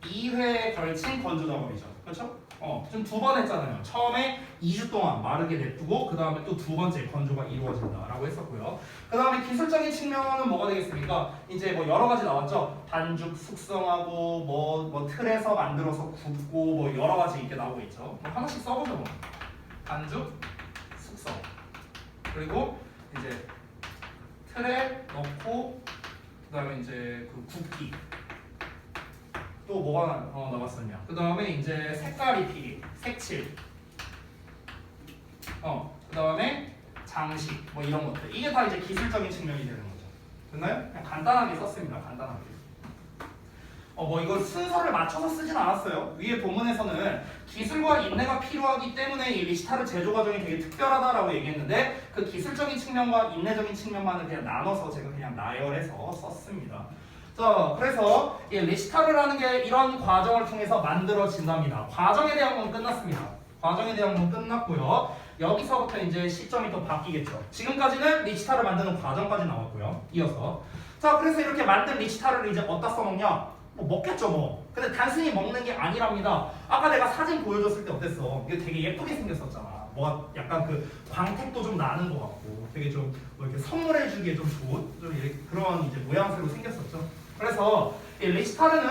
2회에 걸친 건조 작업이죠. 그렇죠? 지금 두 번 했잖아요. 처음에 2주 동안 마르게 냅두고 그 다음에 또 두 번째 건조가 이루어진다라고 했었고요. 그 다음에 기술적인 측면은 뭐가 되겠습니까? 이제 뭐 여러 가지 나왔죠. 반죽 숙성하고 뭐 틀에서 만들어서 굽고 뭐 여러 가지 이렇게 나오고 있죠. 하나씩 써보죠 뭐. 반죽 숙성, 그리고 이제 틀에 넣고 그 다음에 이제 그 굽기. 또 뭐가 나왔었냐? 그 다음에 이제 색깔 입히기, 색칠. 그 다음에 장식, 뭐 이런 것들. 이게 다 이제 기술적인 측면이 되는 거죠. 됐나요? 그냥 간단하게 썼습니다. 간단하게. 뭐 이걸 순서를 맞춰서 쓰진 않았어요. 위에 본문에서는 기술과 인내가 필요하기 때문에 이 리치타르 제조 과정이 되게 특별하다라고 얘기했는데 그 기술적인 측면과 인내적인 측면만을 그냥 나눠서 제가 그냥 나열해서 썼습니다. 자, 그래서 이 리치타르라는 게 이런 과정을 통해서 만들어진답니다. 과정에 대한 건 끝났습니다. 과정에 대한 건 끝났고요. 여기서부터 이제 시점이 또 바뀌겠죠. 지금까지는 리치타르 만드는 과정까지 나왔고요. 이어서 자, 그래서 이렇게 만든 리치타르를 이제 어디다 써먹냐? 뭐 먹겠죠 뭐. 근데 단순히 먹는 게 아니랍니다. 아까 내가 사진 보여줬을 때 어땠어? 이게 되게 예쁘게 생겼었잖아. 뭐가 약간 그 광택도 좀 나는 것 같고 되게 좀 뭐 이렇게 선물해주기에 좀 좋은 좀 이렇게 그런 이제 모양새로 생겼었죠. 그래서 이 리치타르는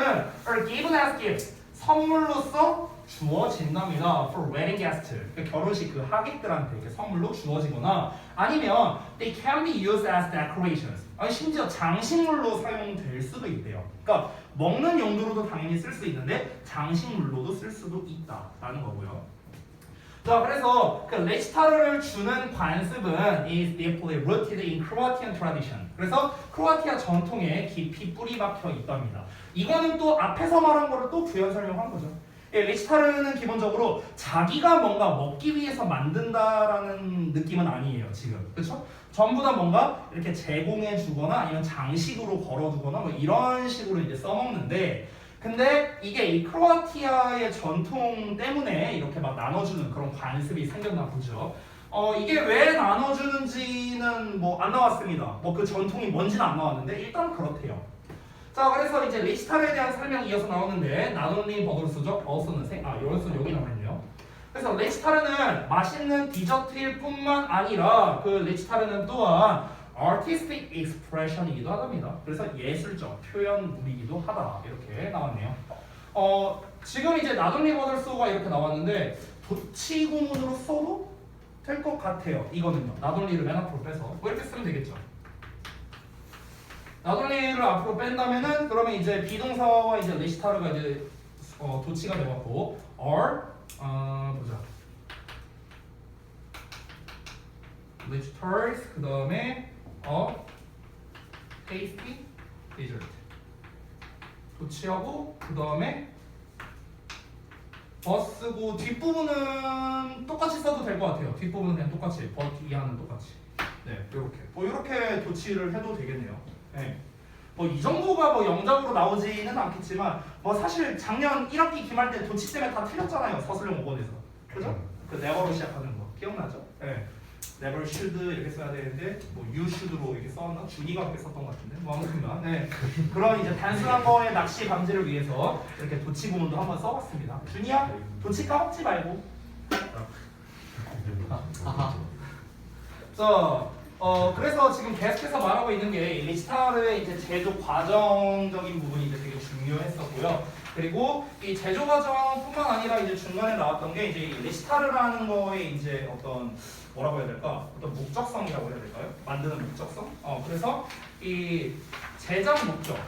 are given as gifts, 선물로서 주어진답니다. For wedding guests, 결혼식 그 하객들한테 이렇게 선물로 주어지거나 아니면 they can be used as decorations, 아니 심지어 장식물로 사용될 수도 있대요. 그러니까 먹는 용도로도 당연히 쓸 수 있는데 장식물로도 쓸 수도 있다라는 거고요. 자, 그래서 그 리치타르를 주는 관습은 is deeply rooted in Croatian tradition. 그래서 크로아티아 전통에 깊이 뿌리 박혀 있답니다. 이거는 또 앞에서 말한 거를 또 부연 설명한 거죠. 리치타르는 기본적으로 자기가 뭔가 먹기 위해서 만든다라는 느낌은 아니에요, 지금. 그렇죠? 전부 다 뭔가 이렇게 제공해 주거나 아니면 장식으로 걸어 두거나 뭐 이런 식으로 이제 써먹는데 근데 이게 이 크로아티아의 전통 때문에 이렇게 막 나눠주는 그런 관습이 생겼나 보죠. 이게 왜 나눠주는지는 뭐 안 나왔습니다. 뭐 그 전통이 뭔지는 안 나왔는데 일단 그렇대요. 자, 그래서 이제 리치타르에 대한 설명이 이어서 나오는데 not only 버블 쓰죠. 어서는 요런수는 여기 나와있네요. 그래서 리치타르는 맛있는 디저트일 뿐만 아니라 그 리치타르는 또한 artistic expression이기도 하답니다. 그래서 예술적 표현물이기도 하다 이렇게 나왔네요. 지금 이제 나돌리 버들소가 이렇게 나왔는데 도치 구문으로 써도 될 것 같아요. 이거는요. 나돌리를 맨 앞으로 빼서 뭐 이렇게 쓰면 되겠죠. 나돌리를 앞으로 뺀다면은 그러면 이제 비동사와 이제 리치타르가 이제 도치가 되었고 are 보자. Visitors 그 다음에 a tasty dessert. 도치하고 그 다음에 버스고 뒷부분은 똑같이 써도 될 것 같아요. 뒷부분은 그냥 똑같이 but 이하는 똑같이. 네, 이렇게 이렇게 도치를 해도 되겠네요. 네. 뭐 이 정도가 뭐 영작으로 나오지는 않겠지만 뭐 사실 작년 1학기 기말 때 도치 때문에 다 틀렸잖아요. 서술형 5번에서. 그죠? 그 never로 시작하는 거 기억나죠? 네. never should 이렇게 써야 되는데 뭐 you should로 이렇게 써왔나? 준이가 그렇게 썼던 것 같은데 뭐 아무튼간 네. 그런 이제 단순한 거의 낚시 방지를 위해서 이렇게 도치 부분도 한번 써봤습니다. 준이야 도치 까먹지 말고. 그래서 지금 계속해서 말하고 있는 게 리스타르의 이제 제조 과정적인 부분이 이제 되게 중요했었고요. 그리고 이 제조 과정뿐만 아니라 이제 중간에 나왔던 게 이제 리스타르라는 거에 이제 어떤 뭐라고 해야 될까? 어떤 목적성이라고 해야 될까요? 만드는 목적성? 그래서 이 제작 목적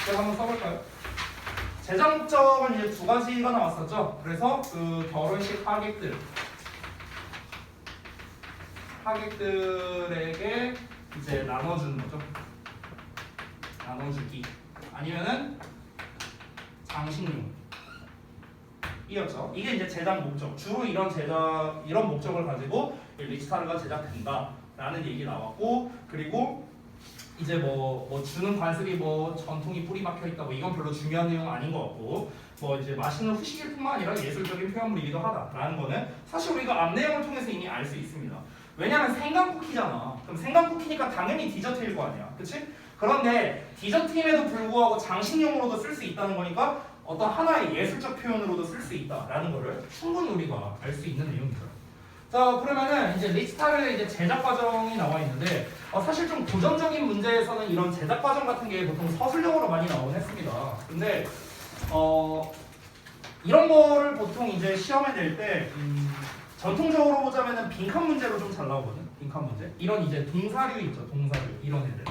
제가 한번 써볼까요? 제작 목적은 이제 두 가지가 나왔었죠. 그래서 그 결혼식 하객들에게 이제 나눠주는 거죠. 나눠주기 아니면은 장식용 이었죠. 이게 이제 제작 목적. 주로 이런 목적을 가지고 리스타르가 제작된다라는 얘기 나왔고, 그리고 이제 뭐 주는 관습이 뭐 전통이 뿌리 박혀 있다 뭐 이건 별로 중요한 내용 아닌 것 같고, 뭐 이제 맛있는 후식일뿐만 아니라 예술적인 표현물이기도 하다라는 거는 사실 우리가 앞 내용을 통해서 이미 알 수 있습니다. 왜냐면 생강 쿠키잖아. 그럼 생강 쿠키니까 당연히 디저트일 거 아니야, 그렇지? 그런데 디저트임에도 불구하고 장식용으로도 쓸 수 있다는 거니까 어떤 하나의 예술적 표현으로도 쓸 수 있다라는 거를 충분히 우리가 알 수 있는 내용이죠. 자, 그러면은 이제 리스타르의 이제 제작 과정이 나와 있는데 사실 좀 고전적인 문제에서는 이런 제작 과정 같은 게 보통 서술형으로 많이 나오긴 했습니다. 근데 이런 거를 보통 이제 시험에 낼 때 전통적으로 보자면은 빈칸 문제로 좀 잘 나오거든. 빈칸 문제. 이런 이제 동사류 있죠. 동사류. 이런 애들.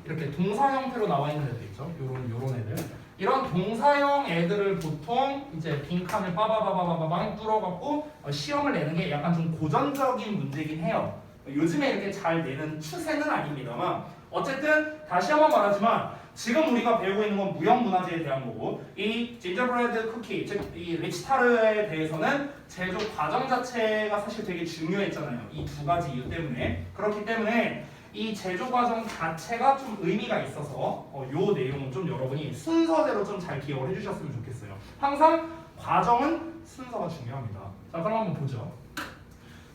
이렇게 동사 형태로 나와 있는 애들 있죠. 요런 애들. 이런 동사형 애들을 보통 이제 빈칸을 빠바바바바방 뚫어갖고 시험을 내는 게 약간 좀 고전적인 문제긴 해요. 요즘에 이렇게 잘 내는 추세는 아닙니다만 어쨌든 다시 한번 말하지만 지금 우리가 배우고 있는 건 무형문화재에 대한 거고, 이 진저브레드 쿠키, 즉 이 리치타르에 대해서는 제조 과정 자체가 사실 되게 중요했잖아요. 이 두 가지 이유 때문에. 그렇기 때문에 이 제조 과정 자체가 좀 의미가 있어서 요 내용은 좀 여러분이 순서대로 좀 잘 기억을 해주셨으면 좋겠어요. 항상 과정은 순서가 중요합니다. 자, 그럼 한번 보죠.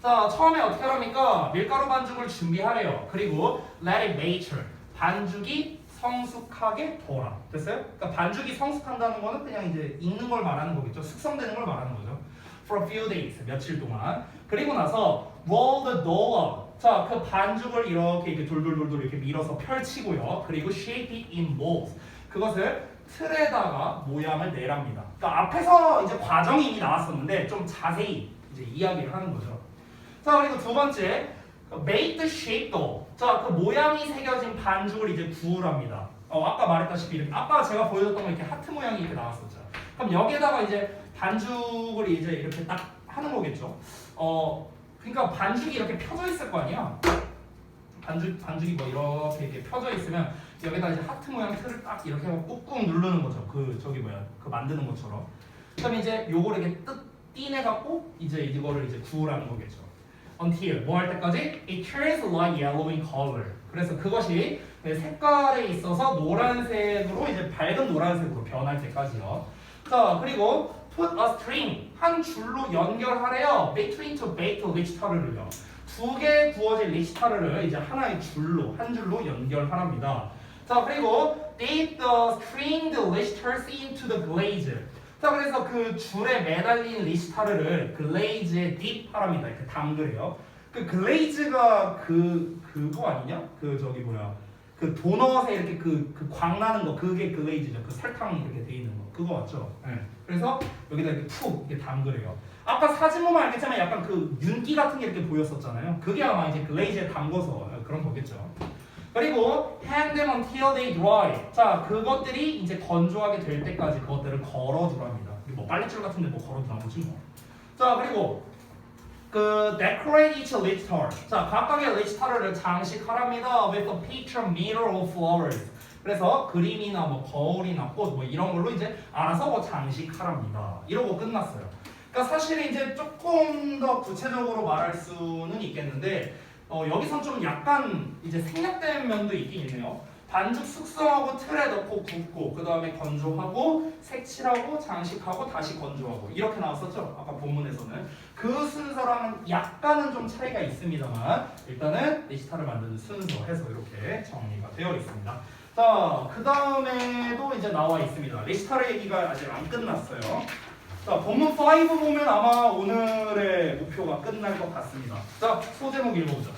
자, 처음에 어떻게 합니까? 밀가루 반죽을 준비하래요. 그리고 let it mature. 반죽이 성숙하게 둬라. 됐어요? 그러니까 반죽이 성숙한다는 거는 그냥 이제 익는 걸 말하는 거겠죠. 숙성되는 걸 말하는 거죠. For a few days, 며칠 동안. 그리고 나서 roll the dough up. 자, 그 반죽을 이렇게 돌돌돌돌 이렇게 밀어서 펼치고요. 그리고 shape it in molds. 그것을 틀에다가 모양을 내랍니다. 그러니까 앞에서 이제 과정이 이미 나왔었는데 좀 자세히 이제 이야기를 하는 거죠. 자, 그리고 두 번째, make the shape dough. 자, 그 모양이 새겨진 반죽을 이제 구우랍니다. 아까 말했다시피 이렇게, 아까 제가 보여줬던 거 이렇게 하트 모양이 이렇게 나왔었죠. 그럼 여기에다가 이제 반죽을 이제 이렇게 딱 하는 거겠죠. 그러니까 반죽이 이렇게 펴져 있을 거 아니야. 반죽이 뭐 이렇게 펴져 있으면 여기다 이제 하트 모양 틀을 딱 이렇게 하고 꾹꾹 누르는 거죠. 그 만드는 것처럼. 그다음에 이제 요거를 이렇게 띠내 갖고 이제 이거를 이제 구우라는 거겠죠. Until 뭐 할 때까지 it turns light yellow in color. 그래서 그것이 색깔에 있어서 노란색으로 이제 밝은 노란색으로 변할 때까지요. 자, 그리고 put a string 한 줄로 연결하래요. between to bake 리치타르를요. 두 개 구워진 리치타르를 이제 하나의 줄로 한 줄로 연결하랍니다. 자, 그리고 dip the stringed 리치타르 into the glaze. 자, 그래서 그 줄에 매달린 리치타르를 글레이즈에 딥하랍니다. 이렇게 담그래요. 그 글레이즈가 그거 아니냐? 그 도넛에 이렇게 그 광나는 거, 그게 글레이즈죠. 그 설탕 이렇게 돼 있는 거, 그거 맞죠? 네. 그래서 여기다 이렇게 푹 이렇게 담그래요. 아까 사진 보면 알겠지만 약간 그 윤기 같은 게 이렇게 보였었잖아요. 그게 아마 이제 글레이즈에 담궈서 그런 거겠죠. 그리고 hang them until they dry. 자, 그것들이 이제 건조하게 될 때까지 그것들을 걸어두랍니다. 뭐 빨래줄 같은데 뭐 걸어두나 보지 뭐. 자, 그리고 그 decorate each leech tar. 자, 각각의 leech tar를 장식하랍니다. with a picture mirror of flowers. 그래서 그림이나 뭐 거울이나 꽃 뭐 이런 걸로 이제 알아서 뭐 장식하랍니다. 이러고 끝났어요. 그러니까 사실 이제 조금 더 구체적으로 말할 수는 있겠는데 여기선 좀 약간 이제 생략된 면도 있긴 있네요. 반죽 숙성하고 틀에 넣고 굽고 그 다음에 건조하고 색칠하고 장식하고 다시 건조하고 이렇게 나왔었죠. 아까 본문에서는 그 순서랑은 약간은 좀 차이가 있습니다만 일단은 리시타를 만드는 순서 해서 이렇게 정리가 되어 있습니다. 자, 그 다음에도 이제 나와 있습니다. 리시타르 얘기가 아직 안 끝났어요. 자, 본문 5 보면 아마 오늘의 목표가 끝날 것 같습니다. 자, 소제목 읽어보죠.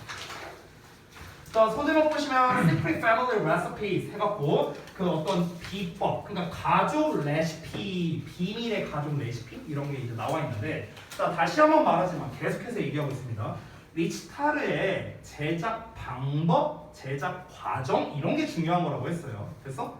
자, 소제목 보시면 Secret Family Recipes 해갖고 그 어떤 비법, 그러니까 가족 레시피, 비밀의 가족 레시피 이런 게 이제 나와 있는데, 자, 다시 한번 말하지만 계속해서 얘기하고 있습니다. 리치타르의 제작 방법, 제작 과정 이런 게 중요한 거라고 했어요. 그래서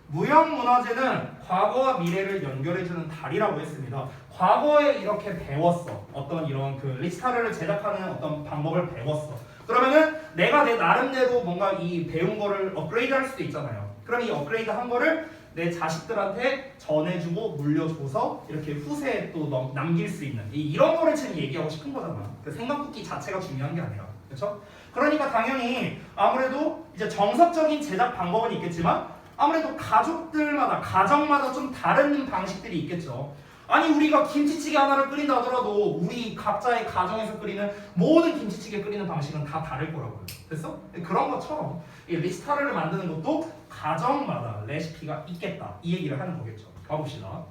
무형문화재는 과거와 미래를 연결해주는 다리라고 했습니다. 과거에 이렇게 배웠어. 어떤 이런 그 리치타르를 제작하는 어떤 방법을 배웠어. 그러면은 내가 내 나름대로 뭔가 이 배운 거를 업그레이드 할 수도 있잖아요. 그럼 이 업그레이드 한 거를 내 자식들한테 전해주고 물려줘서 이렇게 후세에 또 남길 수 있는 이런 거를 지금 얘기하고 싶은 거잖아. 그 생방쿠키 자체가 중요한 게 아니라. 그렇죠? 그러니까 당연히 아무래도 이제 정석적인 제작 방법은 있겠지만 아무래도 가족들마다 가정마다 좀 다른 방식들이 있겠죠. 아니 우리가 김치찌개 하나를 끓인다 하더라도 우리 각자의 가정에서 끓이는 모든 김치찌개 끓이는 방식은 다 다를 거라고요. 됐어? 그런 것처럼 이 리스타르를 만드는 것도 가정마다 레시피가 있겠다 이 얘기를 하는 거겠죠. 가봅시다.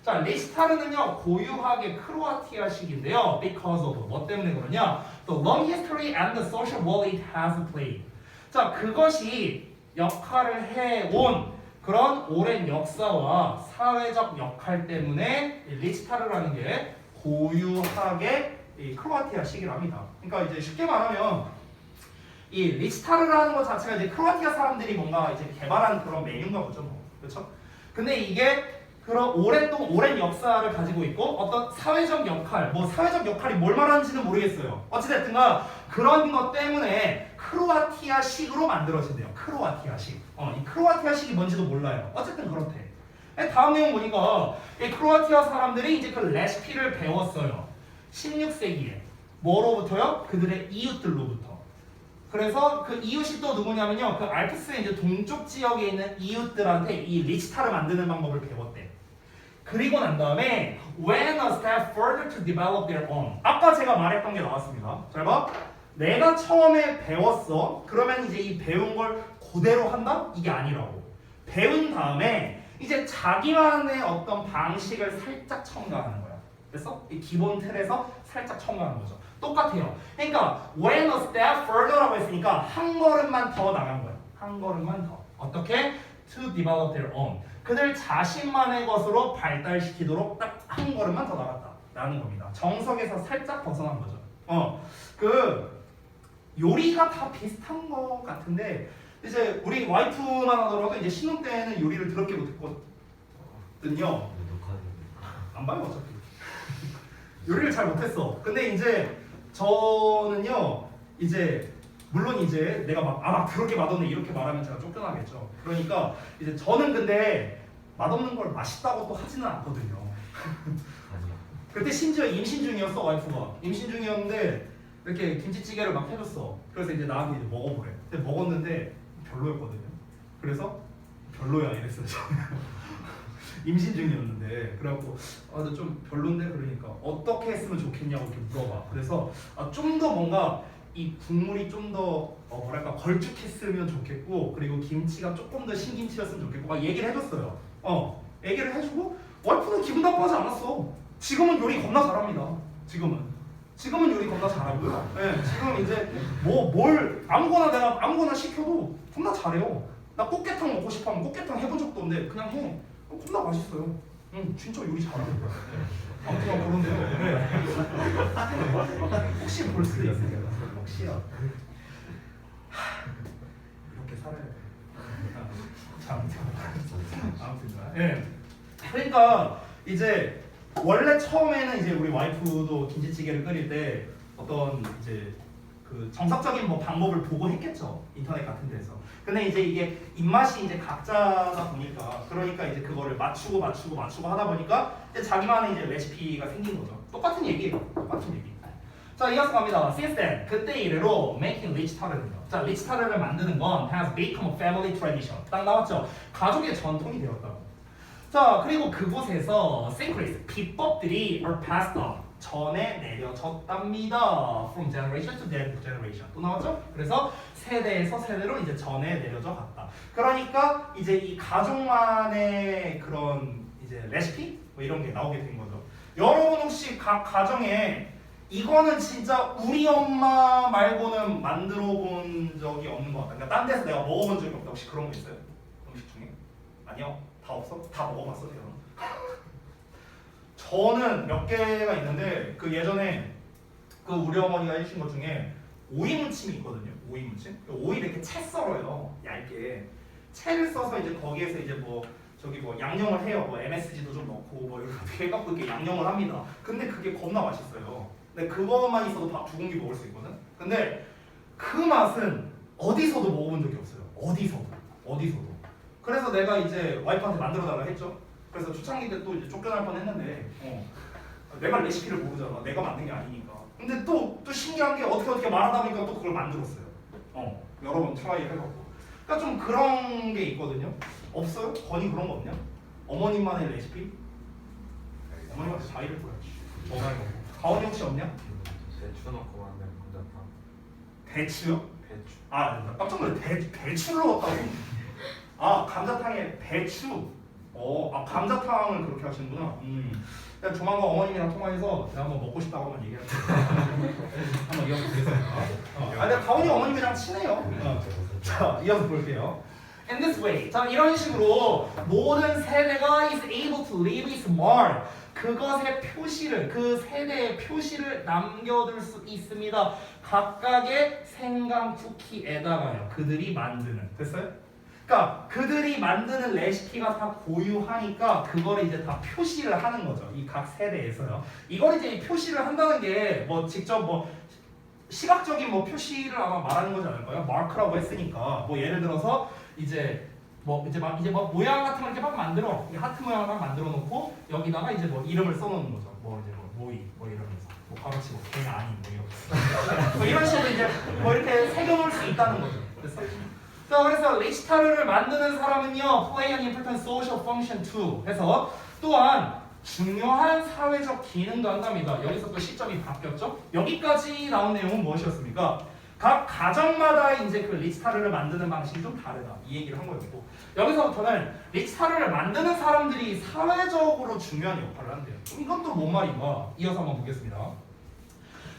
자, 리스타르는요 고유하게 크로아티아식인데요. Because of 뭐 때문에 그러냐? The long history and the social role it has played. 자, 그것이 역할을 해온 그런 오랜 역사와 사회적 역할 때문에 리스타르라는 게 고유하게 이 크로아티아식이랍니다. 그러니까 이제 쉽게 말하면 이 리스타르라는 것 자체가 이제 크로아티아 사람들이 뭔가 이제 개발한 그런 메뉴인가 보죠, 뭐. 그렇죠? 근데 이게 그런 오랜 역사를 가지고 있고 어떤 사회적 역할, 뭐 사회적 역할이 뭘 말하는지는 모르겠어요. 어찌됐든가 그런 것 때문에 크로아티아식으로 만들어진대요. 크로아티아식. 이 크로아티아식이 뭔지도 몰라요. 어쨌든 그렇대. 다음 내용 보니까 이 크로아티아 사람들이 이제 그 레시피를 배웠어요. 16세기에. 뭐로부터요? 그들의 이웃들로부터. 그래서 그 이웃이 또 누구냐면요. 그 알프스의 이제 동쪽 지역에 있는 이웃들한테 이 리치타를 만드는 방법을 배웠대. 그리고 난 다음에 when a step further to develop their own. 아까 제가 말했던 게 나왔습니다. 잘 봐. 내가 처음에 배웠어. 그러면 이제 이 배운 걸 그대로 한다? 이게 아니라고. 배운 다음에 이제 자기만의 어떤 방식을 살짝 첨가하는 거야. 됐어? 이 기본 틀에서 살짝 첨가하는 거죠. 똑같아요. 그러니까 when a step further라고 했으니까 한 걸음만 더 나간 거야. 한 걸음만 더. 어떻게? To develop their own. 그들 자신만의 것으로 발달시키도록 딱 한 걸음만 더 나갔다라는 겁니다. 정석에서 살짝 벗어난 거죠. 그 요리가 다 비슷한 것 같은데 이제 우리 와이프만 하더라도 이제 신혼 때는 요리를 더럽게 못했거든요. 안 봐요 어차피. 요리를 잘 못했어. 근데 이제 저는요 이제 물론 이제 내가 막 더럽게 맛없네 이렇게 말하면 제가 쫓겨나겠죠. 그러니까 이제 저는 근데 맛없는 걸 맛있다고 또 하지는 않거든요. 그때 심지어 임신 중이었어 와이프가. 임신 중이었는데 이렇게 김치찌개를 막 해줬어. 그래서 이제 나한테 이제 먹어보래. 근데 먹었는데 별로였거든요. 그래서 별로야 이랬어요. 임신 중이었는데 그래갖고 나 좀 별론데 그러니까 어떻게 했으면 좋겠냐고 이렇게 물어봐. 그래서 좀 더 뭔가 이 국물이 좀 더 뭐랄까 걸쭉했으면 좋겠고 그리고 김치가 조금 더 신김치였으면 좋겠고 막 얘기를 해줬어요. 얘기를 해주고 와이프는 기분 나빠하지 않았어. 지금은 요리 겁나 잘합니다. 지금은 요리 겁나 잘하고요. 네, 지금 이제 뭘 아무거나 시켜도 겁나 잘해요. 나 꽃게탕 먹고 싶어 하면 꽃게탕 해본 적도 없는데 그냥 해. 겁나 맛있어요. 진짜 요리 잘하는 거야. 아무튼 그런데요. 네. 혹시 볼 수도 있으니까 혹시라도. 이렇게 예. 그러니까 이제 원래 처음에는 이제 우리 와이프도 김치찌개를 끓일 때 어떤 이제 그 정석적인 뭐 방법을 보고 했겠죠. 인터넷 같은 데서. 근데 이제 이게 입맛이 이제 각자다 보니까 그러니까 이제 그거를 맞추고 하다 보니까 이제 자기만의 이제 레시피가 생긴 거죠. 똑같은 얘기예요. 똑같은 얘기. 자, 이어서 갑니다. Since then, 그때 이래로 making rich tart는요. 자, rich tart를 만드는 건 has become a family tradition. 딱 나왔죠. 가족의 전통이 되었다고. 자, 그리고 그곳에서 secrets, 비법들이 are passed on. 전에 내려졌답니다. From generation to generation. 또 나왔죠? 그래서 세대에서 세대로 이제 전에 내려져 갔다. 그러니까 이제 이 가족만의 그런 이제 레시피 뭐 이런 게 나오게 된 거죠. 여러분 혹시 각 가정에 이거는 진짜 우리 엄마 말고는 만들어 본 적이 없는 것 같다. 그러니까 딴 데서 내가 먹어본 적이 없다. 혹시 그런 거 있어요? 음식 중에? 아니요? 다 없어? 다 먹어봤어 제가. 저는 몇 개가 있는데 그 예전에 그 우리 어머니가 해주신 것 중에 오이 무침이 있거든요. 오이 무침. 오이 이렇게 채 썰어요. 얇게. 채를 써서 이제 거기에서 이제 뭐 저기 뭐 양념을 해요. 뭐 MSG도 좀 넣고 뭐 이렇게 해갖고 이렇게 양념을 합니다. 근데 그게 겁나 맛있어요. 근데 그거만 있어도 밥 두 공기 먹을 수 있거든. 근데 그 맛은 어디서도 먹어본 적이 없어요. 어디서도. 그래서 내가 이제 와이프한테 만들어달라 했죠. 그래서 초창기 때 또 이제 쫓겨날 뻔했는데 내가 레시피를 모르잖아. 내가 만든 게 아니니까. 근데 또 신기한 게 어떻게 말하다 보니까 또 그걸 만들었어요. 여러 번 트라이 해갖고. 그러니까 좀 그런 게 있거든요. 없어요? 건이 그런 거 없냐? 어머님만의 레시피? 어머님한테 자의를 보여야지. 전화해갖고. 가온이 혹시 없냐? 대추 넣고 만든 감자탕. 대추요? 배추. 아, 나 깜짝 놀래. 배추를 넣었다고? 아, 감자탕에 배추. 감자탕을 그렇게 하시는구나. 그냥 조만간 어머님이랑 통화해서 제가 한번 먹고 싶다고 한번 얘기할게요. 한번 이어서 보겠습니다. 근데 가온이 어머님이랑 친해요. 자, 이어서 볼게요. In this way. 자, 이런 식으로 모든 세대가 is able to leave its mark. 그것의 표시를, 그 세대의 표시를 남겨둘 수 있습니다. 각각의 생강 쿠키에다가요. 그들이 만드는. 됐어요? 그러니까 그들이 만드는 레시피가 다 고유하니까 그거를 이제 다 표시를 하는 거죠. 이 각 세대에서요. 이걸 이제 표시를 한다는 게 뭐 직접 뭐 시각적인 뭐 표시를 아마 말하는 거지 않을까요? 마크라고 했으니까 뭐 예를 들어서 이제 뭐 모양 같은 걸 이렇게 막 만들어 하트 모양을 막 만들어 놓고 여기다가 이제 뭐 이름을 써놓는 거죠. 뭐 이제 뭐 모이 뭐 이러면서 뭐 가로치고 걔는 아닌 뭐 이렇게 뭐 이런 식으로 이제 뭐 이렇게 새겨놓을 수 있다는 거죠. 그래서 리치 타르를 만드는 사람은요 play an important social function too 해서 또한 중요한 사회적 기능도 한답니다. 여기서 또 시점이 바뀌었죠. 여기까지 나온 내용은 무엇이었습니까? 각 가정마다 이제 그 리치 타르를 만드는 방식이 좀 다르다 이 얘기를 한 거였고 여기서부터는 리치 타르를 만드는 사람들이 사회적으로 중요한 역할을 한대요. 이건 또 뭔 말인가? 이어서 한번 보겠습니다.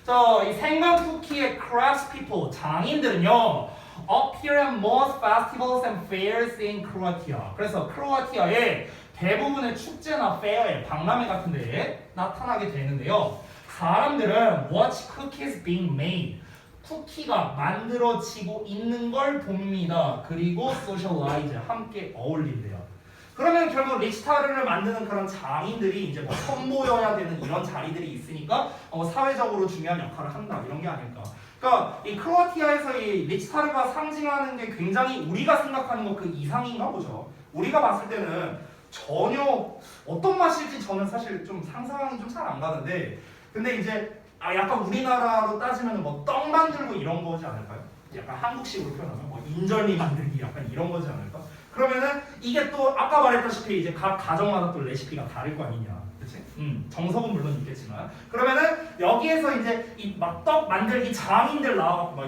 자, 이 생강 쿠키의 craftspeople 장인들은요 appear at most festivals and fairs in Croatia. 그래서 크로아티아의 대부분의 축제나 페어에 박람회 같은 데에 나타나게 되는데요. 사람들은 watch cookies being made. 쿠키가 만들어지고 있는 걸 봅니다. 그리고 socialize, 함께 어울린대요. 그러면 결국 리치타르를 만드는 그런 장인들이 이제 뭐 선보여야 되는 이런 자리들이 있으니까 사회적으로 중요한 역할을 한다 이런 게 아닐까. 그러니까 이 크로아티아에서 이 리치타르가 상징하는 게 굉장히 우리가 생각하는 것 그 이상인가 보죠. 우리가 봤을 때는 전혀 어떤 맛일지 저는 사실 좀 상상이 좀 잘 안 가는데 근데 이제 약간 우리나라로 따지면 뭐 떡 만들고 이런 거지 않을까요? 약간 한국식으로 표현하면 뭐 인절미 만들기 약간 이런 거지 않을까? 그러면은 이게 또 아까 말했다시피 이제 각 가정마다 또 레시피가 다를 거 아니냐, 그렇지? 정석은 물론 있겠지만 그러면은 여기에서 이제 이 막 떡 만들기 장인들 나와갖고 막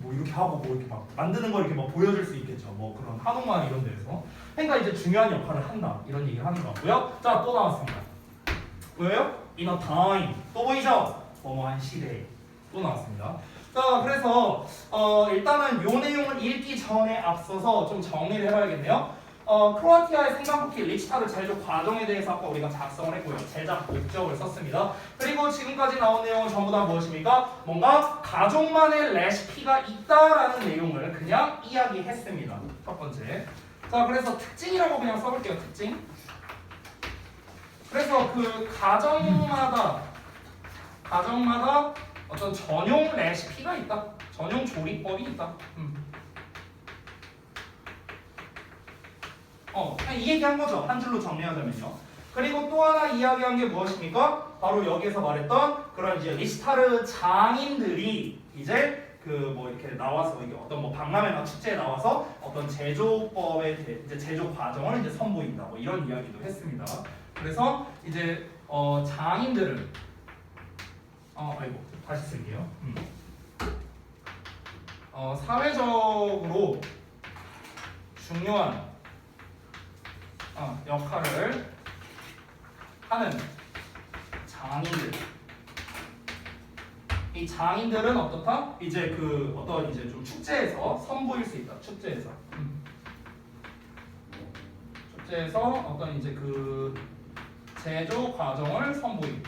뭐 이렇게 하고 뭐 이렇게 막 만드는 거 이렇게 막 보여줄 수 있겠죠. 뭐 그런 한옥마을 이런 데에서 그러니까 이제 중요한 역할을 한다 이런 얘기를 하는 것 같고요. 자, 또 나왔습니다. 왜요? In a time 또 보이죠? 어머한 시대에 또 나왔습니다. 자, 그래서 일단은 요 내용을 읽기 전에 앞서서 좀 정리를 해봐야겠네요. 크로아티아의 생강쿠키 리치타르 제조 과정에 대해서 아까 우리가 작성을 했고요. 제작 목적을 썼습니다. 그리고 지금까지 나온 내용은 전부 다 무엇입니까? 뭔가 가족만의 레시피가 있다라는 내용을 그냥 이야기했습니다. 첫 번째. 자, 그래서 특징이라고 그냥 써볼게요. 특징. 그래서 그 가정마다 어떤 전용 레시피가 있다. 전용 조리법이 있다. 그냥 이 얘기한 거죠. 한 줄로 정리하자면요. 그리고 또 하나 이야기한 게 무엇입니까? 바로 여기에서 말했던 그런 이제 리스타르 장인들이 이제 그 뭐 이렇게 나와서 이게 어떤 뭐 박람회나 축제에 나와서 어떤 제조법의 이제 제조 과정을 이제 선보인다. 뭐 이런 이야기도 했습니다. 그래서 이제 장인들은 아이고 다시 쓸게요. 사회적으로 중요한 역할을 하는 장인들. 이 장인들은 어떻다? 이제 그 어떤 이제 좀 축제에서 선보일 수 있다. 축제에서 어떤 이제 그 제조 과정을 선보임.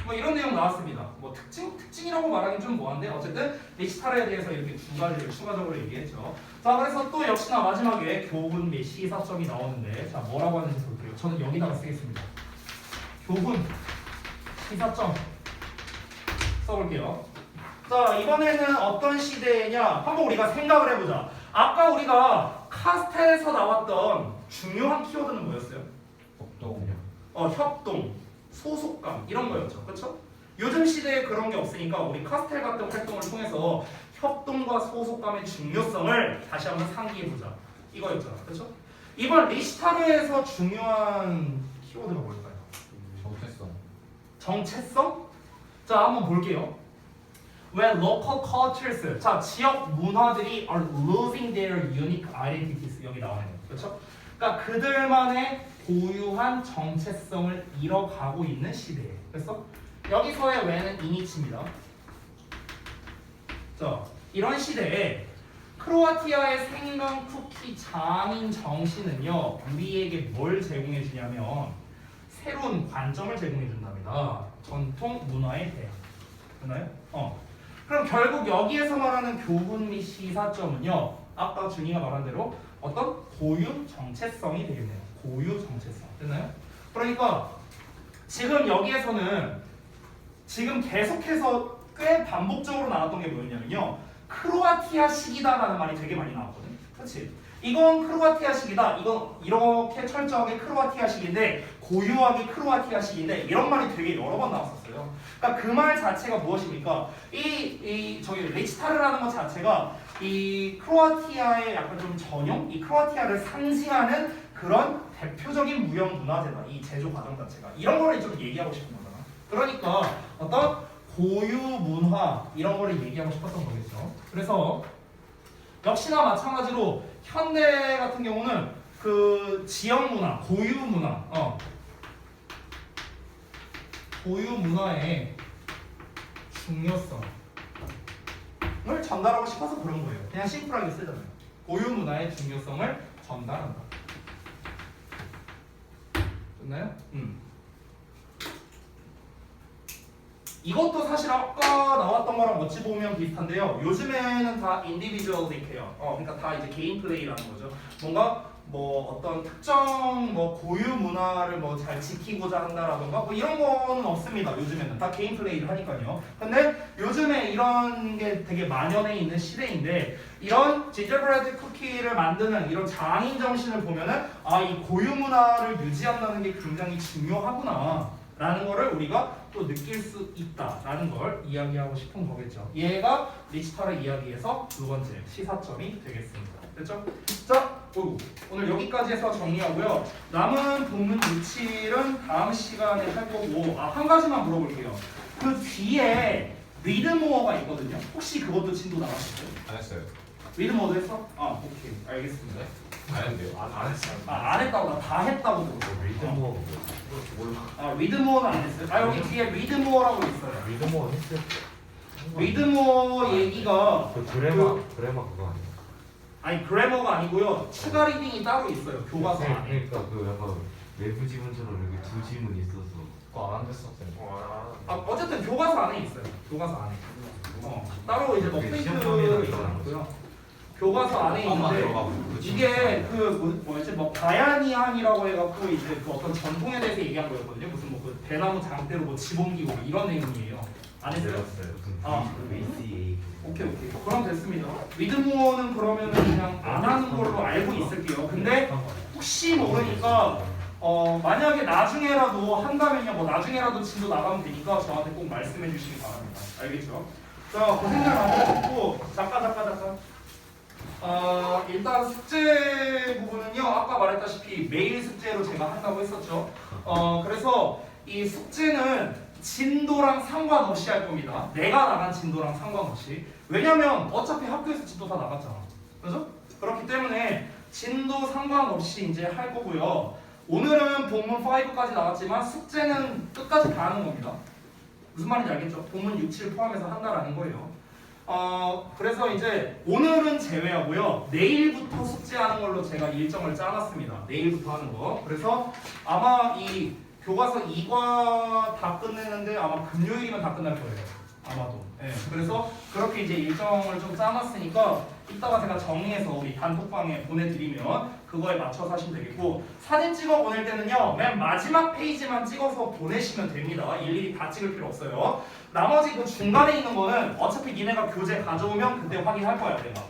뭐 이런 내용 나왔습니다. 뭐 특징이라고 말하기는 좀 뭐한데 어쨌든 리스타르에 대해서 이렇게 두 가지를 추가적으로 얘기했죠. 자, 그래서 또 역시나 마지막에 교훈 및 시사점이 나오는데 자 뭐라고 하는지 볼게요. 저는 여기다가 쓰겠습니다. 교훈, 시사점 써볼게요. 자, 이번에는 어떤 시대냐 한번 우리가 생각을 해보자. 아까 우리가 카스텔에서 나왔던 중요한 키워드는 뭐였어요? 협동, 소속감 이런 거였죠. 그렇죠? 요즘 시대에 그런 게 없으니까 우리 카스텔 같은 활동을 통해서 협동과 소속감의 중요성을 다시 한번 상기해보자. 이거였잖아. 그렇죠? 이번 리스타르에서 중요한 키워드가 뭘까요? 정체성? 자, 한번 볼게요. When local cultures, 자, 지역 문화들이 are losing their unique identities 여기 나와요. 그렇죠? 그러니까 그들만의 고유한 정체성을 잃어가고 있는 시대예요. 그래서 여기서의 when은 이니치입니다. 자, 이런 시대에 크로아티아의 생강 쿠키 장인 정신은요 우리에게 뭘 제공해 주냐면 새로운 관점을 제공해 준답니다. 전통 문화에 대한. 됐나요? 그럼 결국 여기에서 말하는 교훈 및 시사점은요 아까 준이가 말한 대로 어떤 고유 정체성이 되겠네요. 고유 정체성. 됐나요? 그러니까 지금 여기에서는 지금 계속해서 꽤 반복적으로 나왔던 게 뭐였냐면요 크로아티아식이다라는 말이 되게 많이 나왔거든요. 그렇지? 이건 크로아티아식이다. 이건 이렇게 철저하게 크로아티아식인데 고유하게 크로아티아식인데 이런 말이 되게 여러 번 나왔었어요. 그러니까 그 말 자체가 무엇입니까? 저기 리스타르라는 것 자체가 이 크로아티아의 약간 좀 전용, 이 크로아티아를 상징하는 그런 대표적인 무형 문화재다. 이 제조 과정 자체가 이런 거를 좀 얘기하고 싶은 거잖아. 그러니까 어떤 고유 문화 이런 거를 얘기하고 싶었던 거겠죠. 그래서 역시나 마찬가지로 현대 같은 경우는 그 지역 문화, 고유 문화, 고유 문화의 중요성을 전달하고 싶어서 그런 거예요. 그냥 심플하게 쓰잖아요. 고유 문화의 중요성을 전달한다. 됐나요? 이것도 사실 아까 나왔던 거랑 어찌 보면 비슷한데요. 요즘에는 다 인디비주얼릭해요. 그러니까 다 이제 개인 플레이라는 거죠. 뭔가 뭐 어떤 특정 뭐 고유 문화를 뭐 잘 지키고자 한다라던가 뭐 이런 거는 없습니다. 요즘에는 다 개인 플레이를 하니까요. 근데 요즘에 이런 게 되게 만연해 있는 시대인데 이런 지저브레드 쿠키를 만드는 이런 장인 정신을 보면은 이 고유 문화를 유지한다는 게 굉장히 중요하구나. 라는 거를 우리가 또 느낄 수 있다라는 걸 이야기하고 싶은 거겠죠. 얘가 리스타르 이야기에서 두 번째 시사점이 되겠습니다. 됐죠? 자, 오늘 여기까지 해서 정리하고요. 남은 본문 67은 다음 시간에 할 거고 한 가지만 물어볼게요. 그 뒤에 리드모어가 있거든요. 혹시 그것도 진도 나왔어요? 안 했어요. 리드모어도 했어? 오케이. 알겠습니다. 안 했는데요. 안 했어요. 안 했다고 나 다 했다고 들었어. 리드모어 리드모어는 안 했어요. 여기 뒤에 리드모어라고 있어요. 리드모어 했어요. 리드모어 얘기가 그 그래마 그거 아니야? 아니 그래머가 아니고요. 추가 리딩이 따로 있어요. 교과서 안에. 그러니까 그 약간 외부 지문처럼 이렇게 두 지문 있어서 그거 안 됐었어요. 어쨌든 교과서 안에 있어요. 교과서 안에. 따로 이제 뭐 그게 프린트 시험용이라고 이런 하는 거고요. 교과서 안에 껌만 있는데 들어가고 이게 그 뭐였지 뭐 바야니안이라고 해갖고 이제 그 어떤 전통에 대해서 얘기한 거였거든요. 무슨 뭐 그 대나무 장대로 뭐 집 옮기고 이런 내용이에요. 안 했어요? 아. VCA. 오케이. 그럼 됐습니다. 리드모어는 그러면은 그냥 안 하는 걸로 알고 있을게요. 근데 혹시 모르니까 만약에 나중에라도 한다면요, 뭐 나중에라도 진도 나가면 되니까 저한테 꼭 말씀해 주시기 바랍니다. 알겠죠? 자, 그 생각 만들어놓고 잠깐. 일단 숙제 부분은요, 아까 말했다시피 매일 숙제로 제가 한다고 했었죠. 그래서 이 숙제는 진도랑 상관없이 할 겁니다. 내가 나간 진도랑 상관없이. 왜냐면 어차피 학교에서 진도 다 나갔잖아. 그죠? 그렇기 때문에 진도 상관없이 이제 할 거고요. 오늘은 본문 5까지 나갔지만 숙제는 끝까지 다 하는 겁니다. 무슨 말인지 알겠죠? 본문 6, 7 포함해서 한다라는 거예요. 그래서 이제 오늘은 제외하고요. 내일부터 숙제하는 걸로 제가 일정을 짜놨습니다. 내일부터 하는 거. 그래서 아마 이 교과서 2과 다 끝내는데 아마 금요일이면 다 끝날 거예요. 아마도. 네. 그래서 그렇게 이제 일정을 좀 짜놨으니까 이따가 제가 정리해서 우리 단톡방에 보내드리면 그거에 맞춰서 하시면 되겠고, 사진 찍어 보낼 때는요 맨 마지막 페이지만 찍어서 보내시면 됩니다. 일일이 다 찍을 필요 없어요. 나머지 그 중간에 있는 거는 어차피 니네가 교재 가져오면 그때 확인할 거야. 내가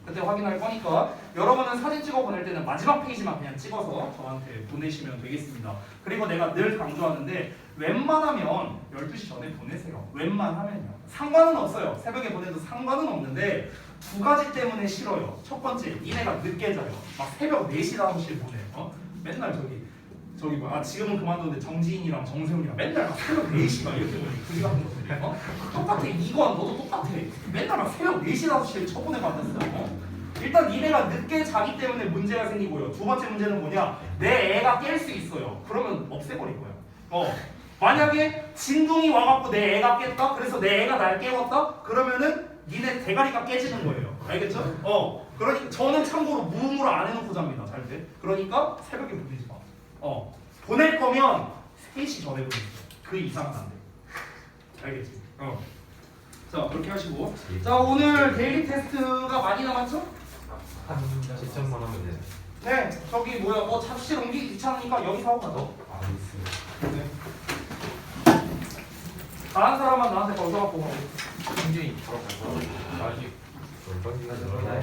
그때 확인할 거니까 여러분은 사진 찍어 보낼 때는 마지막 페이지만 그냥 찍어서 저한테 보내시면 되겠습니다. 그리고 내가 늘 강조하는데 웬만하면 12시 전에 보내세요. 웬만하면요. 상관은 없어요. 새벽에 보내도 상관은 없는데 두 가지 때문에 싫어요. 첫 번째, 니네가 늦게 자요. 막 새벽 4시, 5시에 보내. 맨날 저기 뭐 지금은 그만뒀는데 정지인이랑 정세훈이랑 맨날 막 새벽 4시 막 이렇게 보내. 그지 같은 것들이. 똑같아. 이건 너도 똑같아. 맨날 막 새벽 4시, 5시에 쳐보내 받았어요. 일단 니네가 늦게 자기 때문에 문제가 생기고요. 두 번째 문제는 뭐냐? 내 애가 깰 수 있어요. 그러면 없애버릴 거야. 만약에 진동이 와갖고 내 애가 깼다? 그래서 내 애가 날 깨웠다? 그러면은 니네 대가리가 깨지는 거예요. 알겠죠? 그러니까 저는 참고로 무음으로 안 해놓고 잡니다. 잘 때. 그러니까 새벽에 보내지 마. 보낼 거면 3시 전에 보내세요. 그 이상은 안 돼. 알겠지? 자, 그렇게 하시고. 자, 오늘 데일리 테스트가 많이 남았죠? 한 10점만 하면 돼. 네, 저기 뭐야, 뭐 잡실 옮기기 귀찮으니까 여기서 하고 가자. 알겠어. 네. 다른 사람만 나한테 걸어갖고 가고. 승준이 바로 가서 아직 얼마나